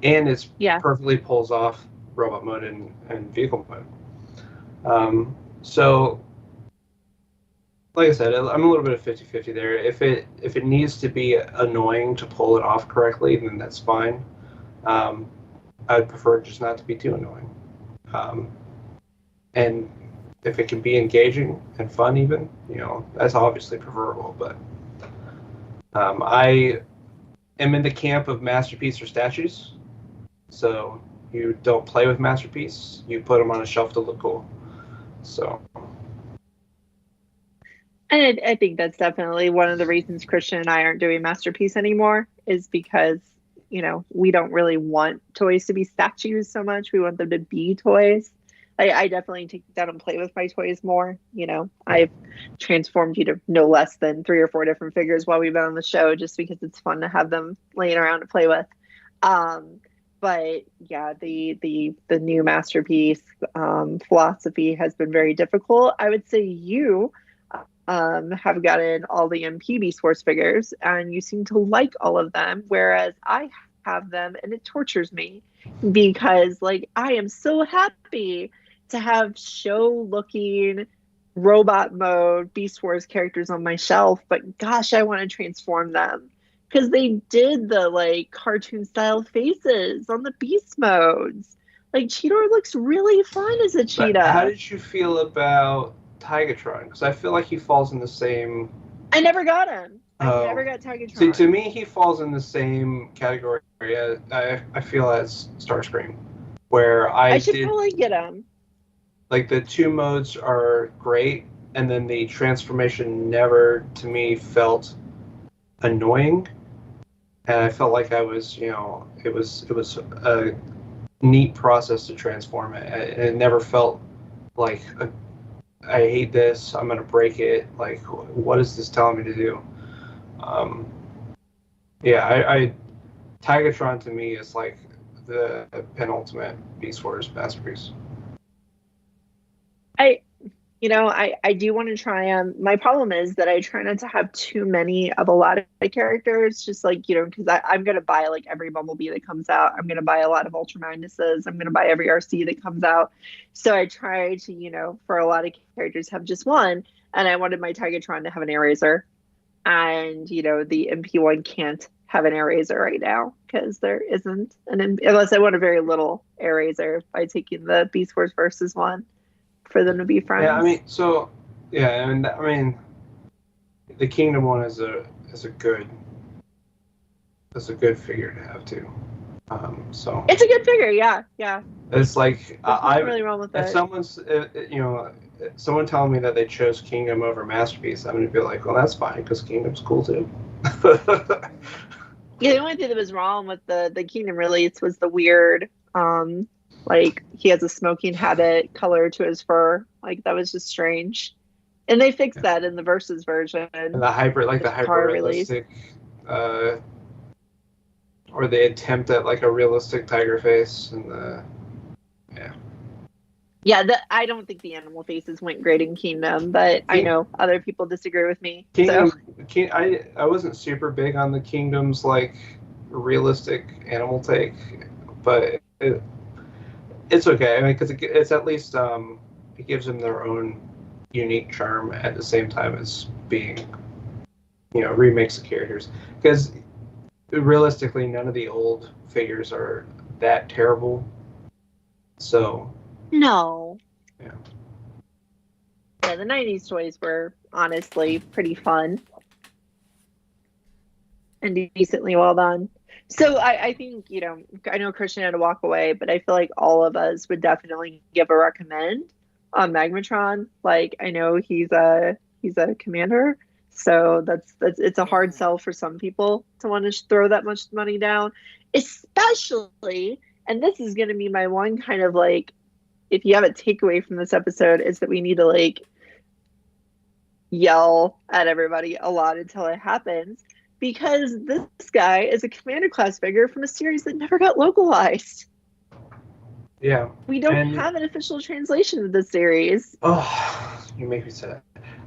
Speaker 4: And it's perfectly pulls off robot mode and vehicle mode. So, like I said, I'm a little bit of 50-50 there. If it needs to be annoying to pull it off correctly, then that's fine. I'd prefer just not to be too annoying. And if it can be engaging and fun even, that's obviously preferable. But I am in the camp of Masterpiece or statues. So you don't play with Masterpiece, you put them on a shelf to look cool. So.
Speaker 5: And I think that's definitely one of the reasons Christian and I aren't doing Masterpiece anymore is because, we don't really want toys to be statues so much. We want them to be toys. I definitely take down and play with my toys more. I've transformed you to no less than 3 or 4 different figures while we've been on the show just because it's fun to have them laying around to play with. But yeah, the new Masterpiece philosophy has been very difficult. I would say you have gotten all the MP Beast Force figures and you seem to like all of them, whereas I have them and it tortures me because I am so happy to have show looking robot mode Beast Wars characters on my shelf, but gosh, I want to transform them because they did the cartoon style faces on the beast modes. Cheetor looks really fun as a cheetah.
Speaker 4: But how did you feel about Tigatron? Because I feel like he falls in the same.
Speaker 5: I never got him. I never got Tigatron.
Speaker 4: See, to me, he falls in the same category. I feel as Starscream, where I
Speaker 5: should probably get him.
Speaker 4: The 2 modes are great, and then the transformation never, to me, felt annoying, and I felt like I was, it was a neat process to transform it. It never felt like I hate this. I'm gonna break it. What is this telling me to do? Tigatron to me is the penultimate Beast Wars masterpiece.
Speaker 5: I do want to try them. My problem is that I try not to have too many of a lot of characters, just because I'm going to buy every Bumblebee that comes out. I'm going to buy a lot of Ultra Magnuses. I'm going to buy every RC that comes out. So I try to, for a lot of characters, have just one. And I wanted my Tigatron to have an Eraser. And, the MP1 can't have an Eraser right now because there isn't unless I want a very little Eraser by taking the Beast Wars Versus one. For them to be friends.
Speaker 4: Yeah, I mean, the Kingdom one is a good figure to have too. So
Speaker 5: it's a good figure, yeah.
Speaker 4: It's
Speaker 5: I'm really wrong with
Speaker 4: if
Speaker 5: that.
Speaker 4: Someone telling me that they chose Kingdom over Masterpiece, I'm gonna be like, well, that's fine because Kingdom's cool too.
Speaker 5: Yeah, the only thing that was wrong with the Kingdom release was the weird. He has a smoking habit color to his fur. That was just strange. And they fixed that in the Versus version.
Speaker 4: And the hyper realistic, or the attempt at a realistic tiger face and
Speaker 5: I don't think the animal faces went great in Kingdom, but I know other people disagree with me.
Speaker 4: I wasn't super big on the Kingdom's realistic animal take, but it's okay. I mean, because it's at least it gives them their own unique charm at the same time as being remakes of characters, because realistically, none of the old figures are that terrible. So
Speaker 5: No.
Speaker 4: yeah.
Speaker 5: Yeah, the 90s toys were honestly pretty fun and decently well done. So I think, I know Christian had to walk away, but I feel like all of us would definitely give a recommend on Magmatron. Like, I know he's a commander, so that's it's a hard sell for some people to want to throw that much money down, especially, and this is going to be my one kind of like, if you have a takeaway from this episode, is that we need to like yell at everybody a lot until it happens, because this guy is a commander class figure from a series that never got localized.
Speaker 4: Yeah.
Speaker 5: We don't have an official translation of the series.
Speaker 4: Oh, you make me sad.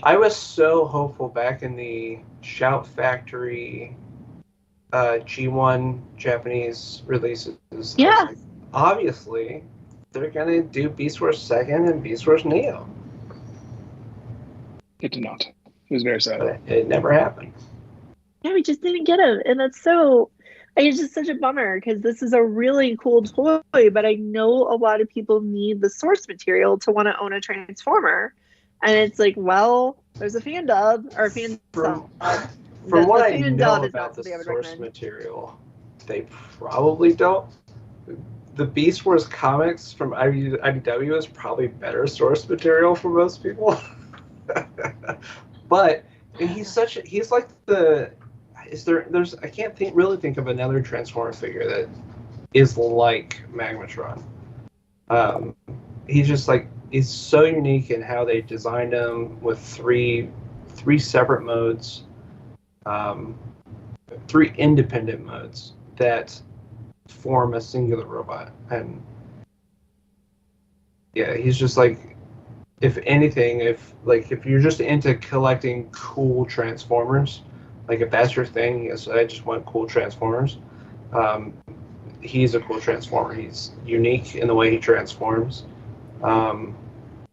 Speaker 4: I was so hopeful back in the Shout Factory G1 Japanese releases.
Speaker 5: Yeah.
Speaker 4: Like, obviously, they're going to do Beast Wars 2nd and Beast Wars Neo.
Speaker 3: It did not. It was very sad.
Speaker 4: But it never happened.
Speaker 5: Yeah, we just didn't get him. And it's just such a bummer, because this is a really cool toy, but I know a lot of people need the source material to want to own a Transformer. And it's like, well, there's a fan dub or a fan sub.
Speaker 4: From what I know about the source material, they probably don't. The Beast Wars comics from IDW is probably better source material for most people. But he's like I can't really think of another Transformer figure that is like Magmatron. He's so unique in how they designed him with three separate modes, 3 independent modes that form a singular robot. And yeah, he's just like, if anything, if you're just into collecting cool Transformers, like if that's your thing, yes, I just want cool Transformers. He's a cool Transformer. He's unique in the way he transforms, and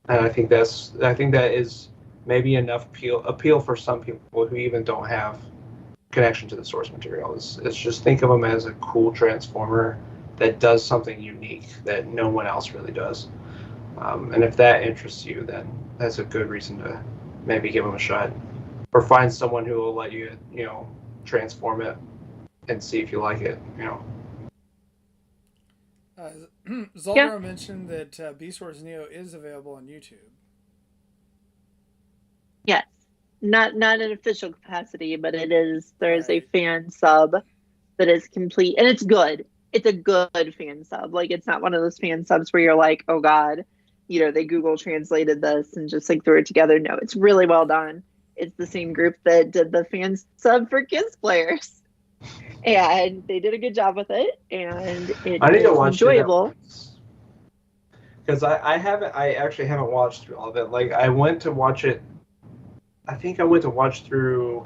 Speaker 4: I think that is maybe enough appeal for some people who even don't have connection to the source material. It's just think of him as a cool Transformer that does something unique that no one else really does. And if that interests you, then that's a good reason to maybe give him a shot, or find someone who will let you, transform it and see if you like it.
Speaker 2: Zoldro mentioned that Beast Wars Neo is available on YouTube.
Speaker 5: Yes, not in official capacity, but it is. There is a fan sub that is complete, and it's good. It's a good fan sub. Like, it's not one of those fan subs where you're like, oh god, they Google translated this and just like threw it together. No, it's really well done. It's the same group that did the fan sub for Kids Players, and they did a good job with it, and it's enjoyable.
Speaker 4: Because I actually haven't watched through all of it. Like, I went to watch it. I think I went to watch through.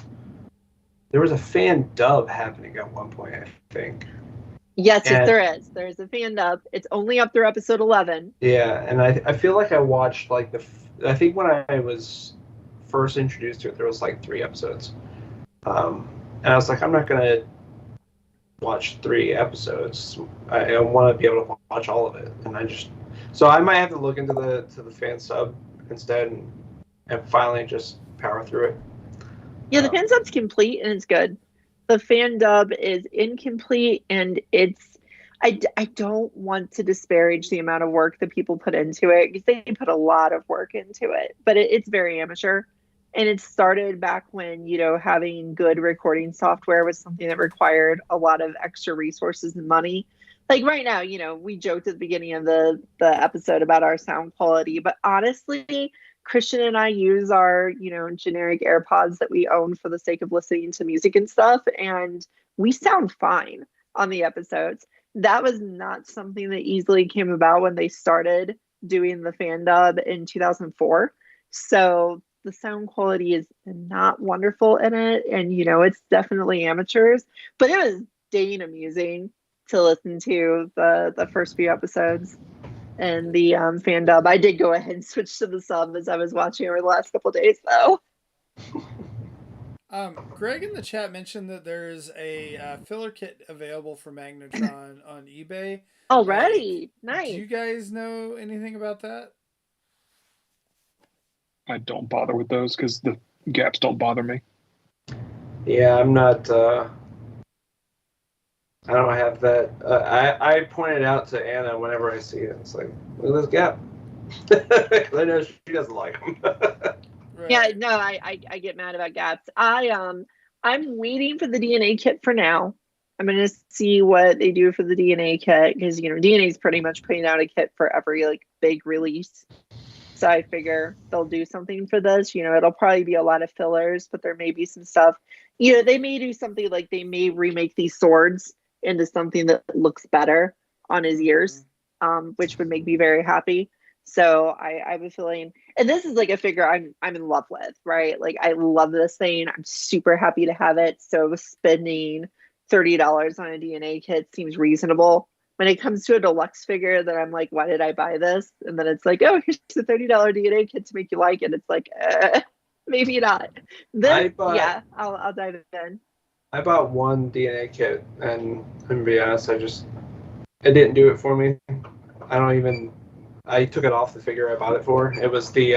Speaker 4: There was a fan dub happening at one point, I think.
Speaker 5: Yes, there is. There's a fan dub. It's only up through episode 11.
Speaker 4: Yeah, and I feel like I watched like I think when I was first introduced to it, there was like 3 episodes. And I was like, I'm not gonna watch 3 episodes. I want to be able to watch all of it, and so I might have to look into the fan sub instead, and finally just power through it.
Speaker 5: Yeah, the fan sub's complete and it's good. The fan dub is incomplete, and I don't want to disparage the amount of work that people put into it, because they put a lot of work into it, but it's very amateur. And it started back when, having good recording software was something that required a lot of extra resources and money. Like right now, we joked at the beginning of the episode about our sound quality, but honestly, Christian and I use our, generic AirPods that we own for the sake of listening to music and stuff, and we sound fine on the episodes. That was not something that easily came about when they started doing the fan dub in 2004. So the sound quality is not wonderful in it, and it's definitely amateurs, but it was dang amusing to listen to the first few episodes and the fan dub. I did go ahead and switch to the sub as I was watching over the last couple of days, though.
Speaker 2: Greg in the chat mentioned that there's a filler kit available for Magnetron on eBay.
Speaker 5: Already,
Speaker 2: Like, do
Speaker 5: nice.
Speaker 2: you guys know anything about that?
Speaker 3: I don't bother with those because the gaps don't bother me.
Speaker 4: Yeah, I'm not. I don't have that. I pointed out to Anna whenever I see it. It's like, look at this gap. I know she doesn't like them.
Speaker 2: Right.
Speaker 5: Yeah, no, I get mad about gaps. I'm waiting for the DNA kit for now. I'm gonna see what they do for the DNA kit because DNA is pretty much putting out a kit for every like big release. So I figure they'll do something for this. It'll probably be a lot of fillers, but there may be some stuff. They may do something like they may remake these swords into something that looks better on his ears, which would make me very happy. So I have a feeling, and this is like a figure I'm in love with, right? Like I love this thing. I'm super happy to have it. So spending $30 on a DNA kit seems reasonable. When it comes to a deluxe figure, that I'm like, why did I buy this? And then it's like, oh, here's the $30 DNA kit to make you like it. It's like, maybe not. Yeah, I'll dive in.
Speaker 4: I bought one DNA kit, and to be honest, it didn't do it for me. I took it off the figure I bought it for. It was the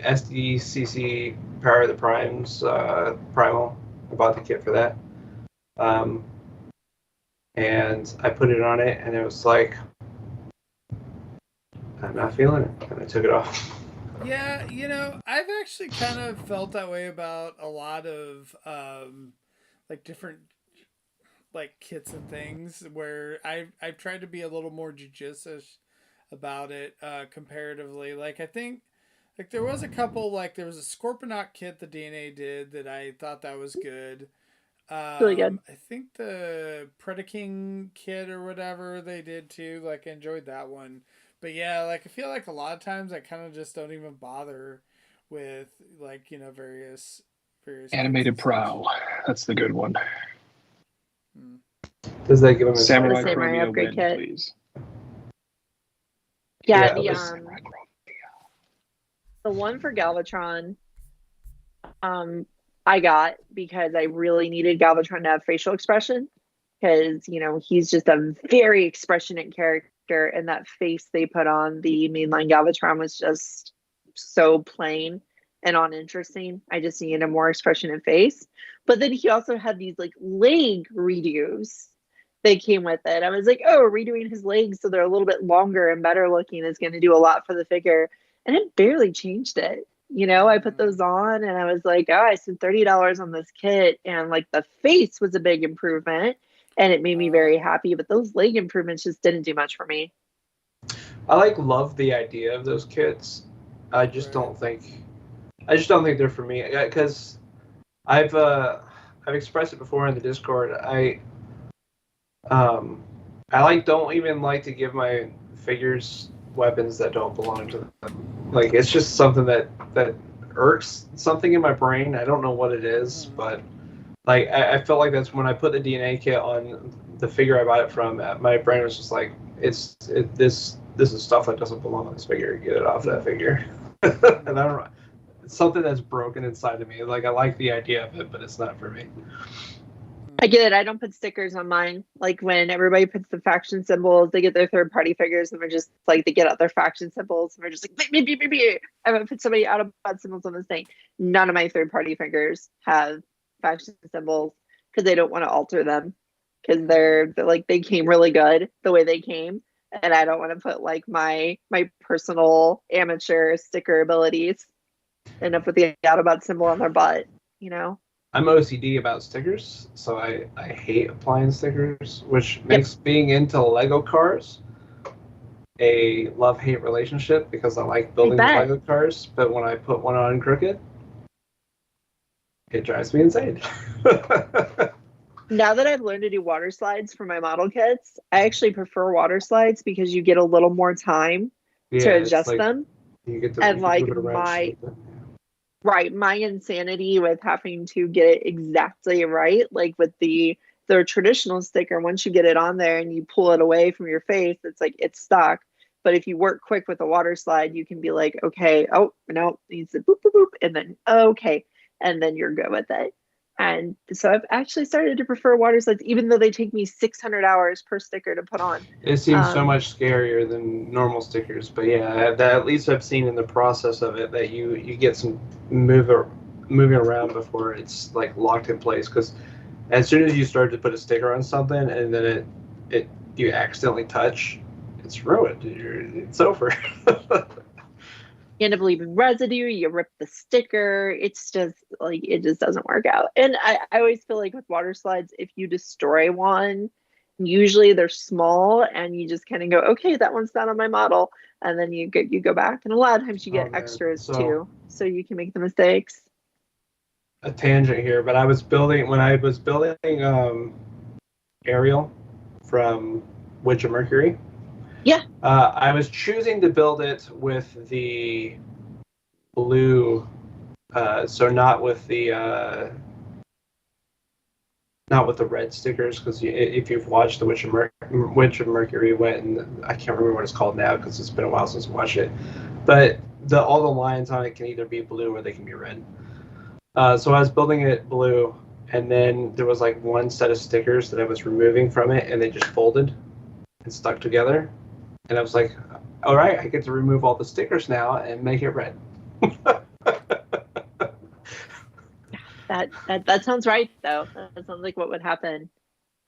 Speaker 4: SDCC Power of the Primes Primal. I bought the kit for that. And I put it on it, and it was like, I'm not feeling it, and I took it off.
Speaker 2: Yeah, I've actually kind of felt that way about a lot of like different like kits and things where I've tried to be a little more judicious about it comparatively. Like I think like there was a couple like there was a Scorponok kit the DNA did that I thought that was good.
Speaker 5: Really good.
Speaker 2: I think the Predaking kit or whatever they did too. Like I enjoyed that one. But yeah, like I feel like a lot of times I kind of just don't even bother with like various
Speaker 3: Animated Prow. That's the good one.
Speaker 4: Does that give him a
Speaker 3: Samurai
Speaker 5: the Samurai
Speaker 3: Chromia
Speaker 5: upgrade
Speaker 3: win,
Speaker 5: kit?
Speaker 3: please?
Speaker 5: Yeah, the one for Galvatron, I got because I really needed Galvatron to have facial expression because he's just a very expressionate character, and that face they put on the mainline Galvatron was just so plain and uninteresting. I just needed a more expressionate face. But then he also had these like leg redos that came with it. I was like, oh, redoing his legs so they're a little bit longer and better looking is going to do a lot for the figure, and it barely changed it. I put those on and I was like, oh, I spent $30 on this kit, and like the face was a big improvement and it made me very happy, but those leg improvements just didn't do much for me.
Speaker 4: I love the idea of those kits. I just don't think they're for me because I've expressed it before in the Discord. I don't even like to give my figures weapons that don't belong to them. Like it's just something that irks something in my brain. I don't know what it is, but like I felt like that's when I put the DNA kit on the figure I bought it from. My brain was just like, this is stuff that doesn't belong on this figure. Get it off that figure. And I don't know. It's something that's broken inside of me. Like I like the idea of it, but it's not for me.
Speaker 5: I get it. I don't put stickers on mine. Like when everybody puts the faction symbols, they get their third party figures and they're just like, they get out their faction symbols and they're just like, beep, beep, beep, beep. I'm going to put somebody out of bad symbols on this thing. None of my third party figures have faction symbols because they don't want to alter them because they're like, they came really good the way they came. And I don't want to put like my personal amateur sticker abilities end up with the Autobot symbol on their butt,
Speaker 4: I'm OCD about stickers, so I hate applying stickers, which makes being into Lego cars a love-hate relationship because I like building the Lego cars, but when I put one on crooked, it drives me insane.
Speaker 5: Now that I've learned to do water slides for my model kits, I actually prefer water slides because you get a little more time to adjust them.
Speaker 4: You get to
Speaker 5: and like my insanity with having to get it exactly right, like with the traditional sticker, once you get it on there and you pull it away from your face, it's like it's stuck. But if you work quick with a water slide, you can be like, okay, oh no, needs to boop boop boop, and then okay, and then you're good with it. And so I've actually started to prefer water slides, even though they take me 600 hours per sticker to put on.
Speaker 4: It seems so much scarier than normal stickers, but yeah, that at least I've seen in the process of it that you get some moving around before it's like locked in place. Because as soon as you start to put a sticker on something and then you accidentally touch, it's ruined. It's over.
Speaker 5: You end up leaving residue, you rip the sticker. It's just like, it just doesn't work out. And I always feel like with water slides, if you destroy one, usually they're small and you just kind of go, okay, that one's not on my model. And then you go back. And a lot of times you get extras too. So you can make the mistakes.
Speaker 4: A tangent here, but when I was building Ariel from Witch of Mercury.
Speaker 5: Yeah.
Speaker 4: I was choosing to build it with the blue, so not with the red stickers, because if you've watched the Witch of Mercury went, and I can't remember what it's called now because it's been a while since I watched it, but all the lines on it can either be blue or they can be red. So I was building it blue, and then there was like one set of stickers that I was removing from it, and they just folded and stuck together. And I was like, all right, I get to remove all the stickers now and make it red.
Speaker 5: That sounds right, though. That sounds like what would happen.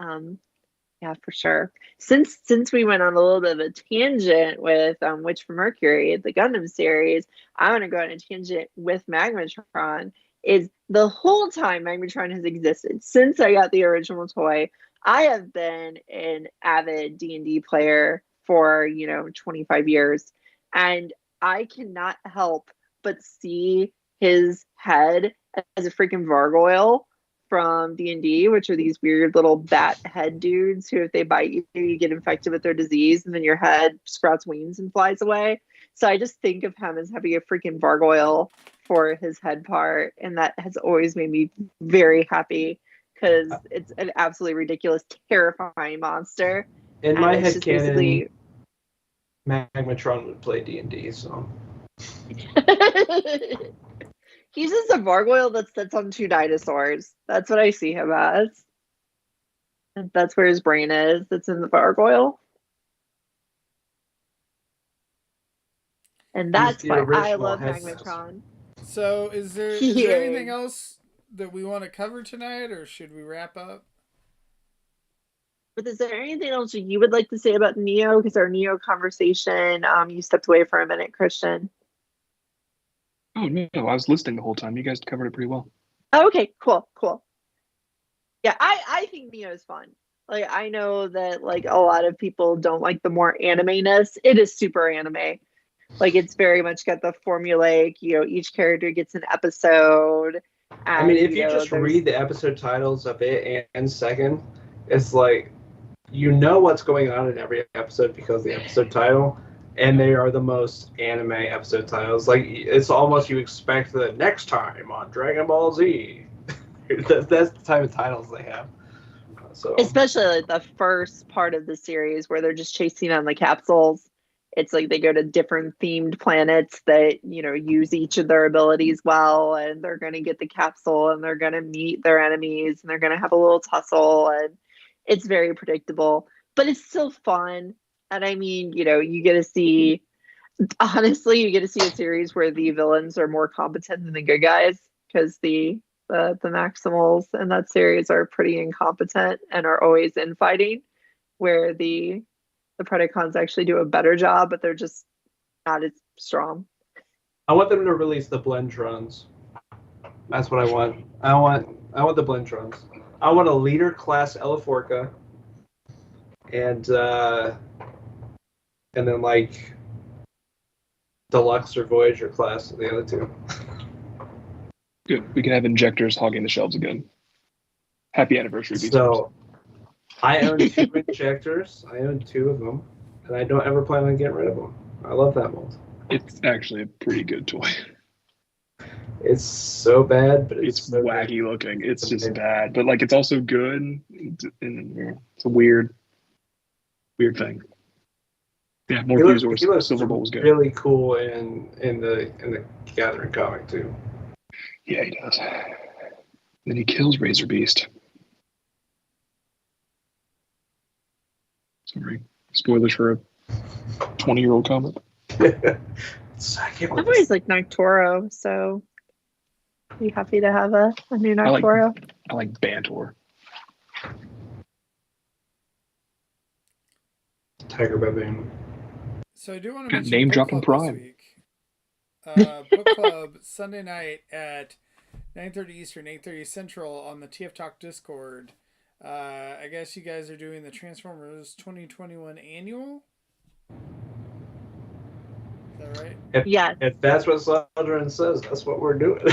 Speaker 5: Yeah, for sure. Since we went on a little bit of a tangent with Witch from Mercury, the Gundam series, I want to go on a tangent with Magmatron. Is the whole time Magmatron has existed, since I got the original toy, I have been an avid D&D player for 25 years, and I cannot help but see his head as a freaking Vargoyle from D&D, which are these weird little bat head dudes who, if they bite you, you get infected with their disease, and then your head sprouts wings and flies away. So I just think of him as having a freaking Vargoyle for his head part, and that has always made me very happy because it's an absolutely ridiculous, terrifying monster.
Speaker 4: In my head canon, Magmatron would play D&D, so
Speaker 5: he's just a Vargoyle that sits on two dinosaurs. That's what I see him as. That's where his brain is. It's in the Vargoyle. And that's why I love Magmatron.
Speaker 2: So is there anything else that we want to cover tonight, or should we wrap up?
Speaker 5: But is there anything else you would like to say about Neo? Because our Neo conversation, you stepped away for a minute, Christian.
Speaker 3: Oh, no, I was listening the whole time. You guys covered it pretty well.
Speaker 5: Oh, okay, cool. Yeah, I think Neo is fun. Like, I know that like a lot of people don't like the more anime-ness. It is super anime. Like, it's very much got the formulaic, each character gets an episode. And,
Speaker 4: I mean, if you just read the episode titles of it and second, it's like, what's going on in every episode because of the episode title, and they are the most anime episode titles. Like, it's almost you expect the next time on Dragon Ball Z. That's the type of titles they have. So
Speaker 5: especially like the first part of the series where they're just chasing on the capsules. It's like they go to different themed planets that, use each of their abilities well, and they're going to get the capsule, and they're going to meet their enemies, and they're going to have a little tussle, and it's very predictable, but it's still fun. And I mean, you get to see a series where the villains are more competent than the good guys, because the Maximals in that series are pretty incompetent and are always infighting, where the Predacons actually do a better job, but they're just not as strong.
Speaker 4: I want them to release the Blendtrons. That's what I want. I want the Blendtrons. I want a leader class Elaforca, and then like Deluxe or Voyager class, the other two.
Speaker 3: Good. We can have injectors hogging the shelves again. Happy anniversary, Beast
Speaker 4: So, I own 2 injectors. I own 2 of them, and I don't ever plan on getting rid of them. I love that mold.
Speaker 3: It's actually a pretty good toy.
Speaker 4: It's so bad, but
Speaker 3: it's
Speaker 4: so
Speaker 3: wacky
Speaker 4: good.
Speaker 3: looking. It's just bad, but like it's also good. And it's a weird thing. Yeah, more Fusors. Silverbolt was good.
Speaker 4: Really cool in the Gathering comic too.
Speaker 3: Yeah, he does. Then he kills Razor Beast. Sorry. Spoilers for a 20-year-old comic.
Speaker 5: I've always liked Noctoro, so be happy to have a new Noctoro.
Speaker 3: I like Bantor.
Speaker 4: Tiger Baboon.
Speaker 2: So I do want to
Speaker 3: Got
Speaker 2: mention
Speaker 3: name
Speaker 2: book
Speaker 3: dropping
Speaker 2: club this
Speaker 3: Prime.
Speaker 2: week. Book club Sunday night at 9:30 Eastern, 8:30 Central on the TF Talk Discord. I guess you guys are doing the Transformers 2021 annual. Is that right?
Speaker 5: Yes.
Speaker 4: If that's what Saldron says, that's what we're doing.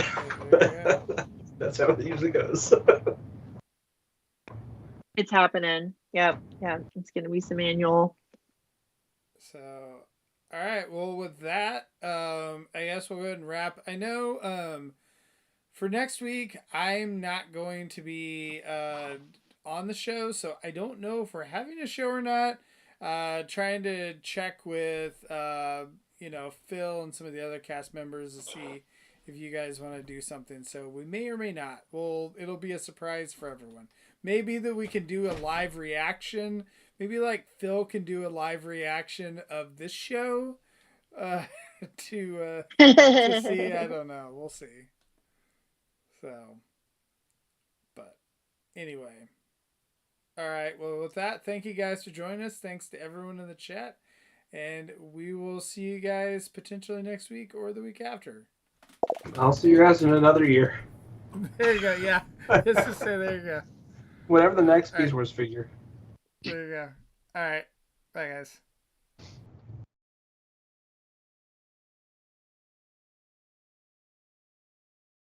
Speaker 2: There you go.
Speaker 4: That's how it usually goes.
Speaker 5: It's happening. Yep. Yeah. It's going to be some annual.
Speaker 2: So, all right. Well, with that, I guess we'll go ahead and wrap. I know for next week, I'm not going to be on the show, so I don't know if we're having a show or not. Trying to check with Phil and some of the other cast members to see if you guys want to do something. So we may or may not. It'll be a surprise for everyone. Maybe that we can do a live reaction. Maybe like Phil can do a live reaction of this show to see. I don't know. We'll see. So, but anyway. All right. Well, with that, thank you guys for joining us. Thanks to everyone in the chat. And we will see you guys potentially next week or the week after.
Speaker 4: I'll see you guys in another year.
Speaker 2: There you go. Yeah. Let's just say there you go.
Speaker 4: Whatever the next
Speaker 2: All right.
Speaker 4: Beast Wars figure.
Speaker 2: There you go. All right. Bye, guys.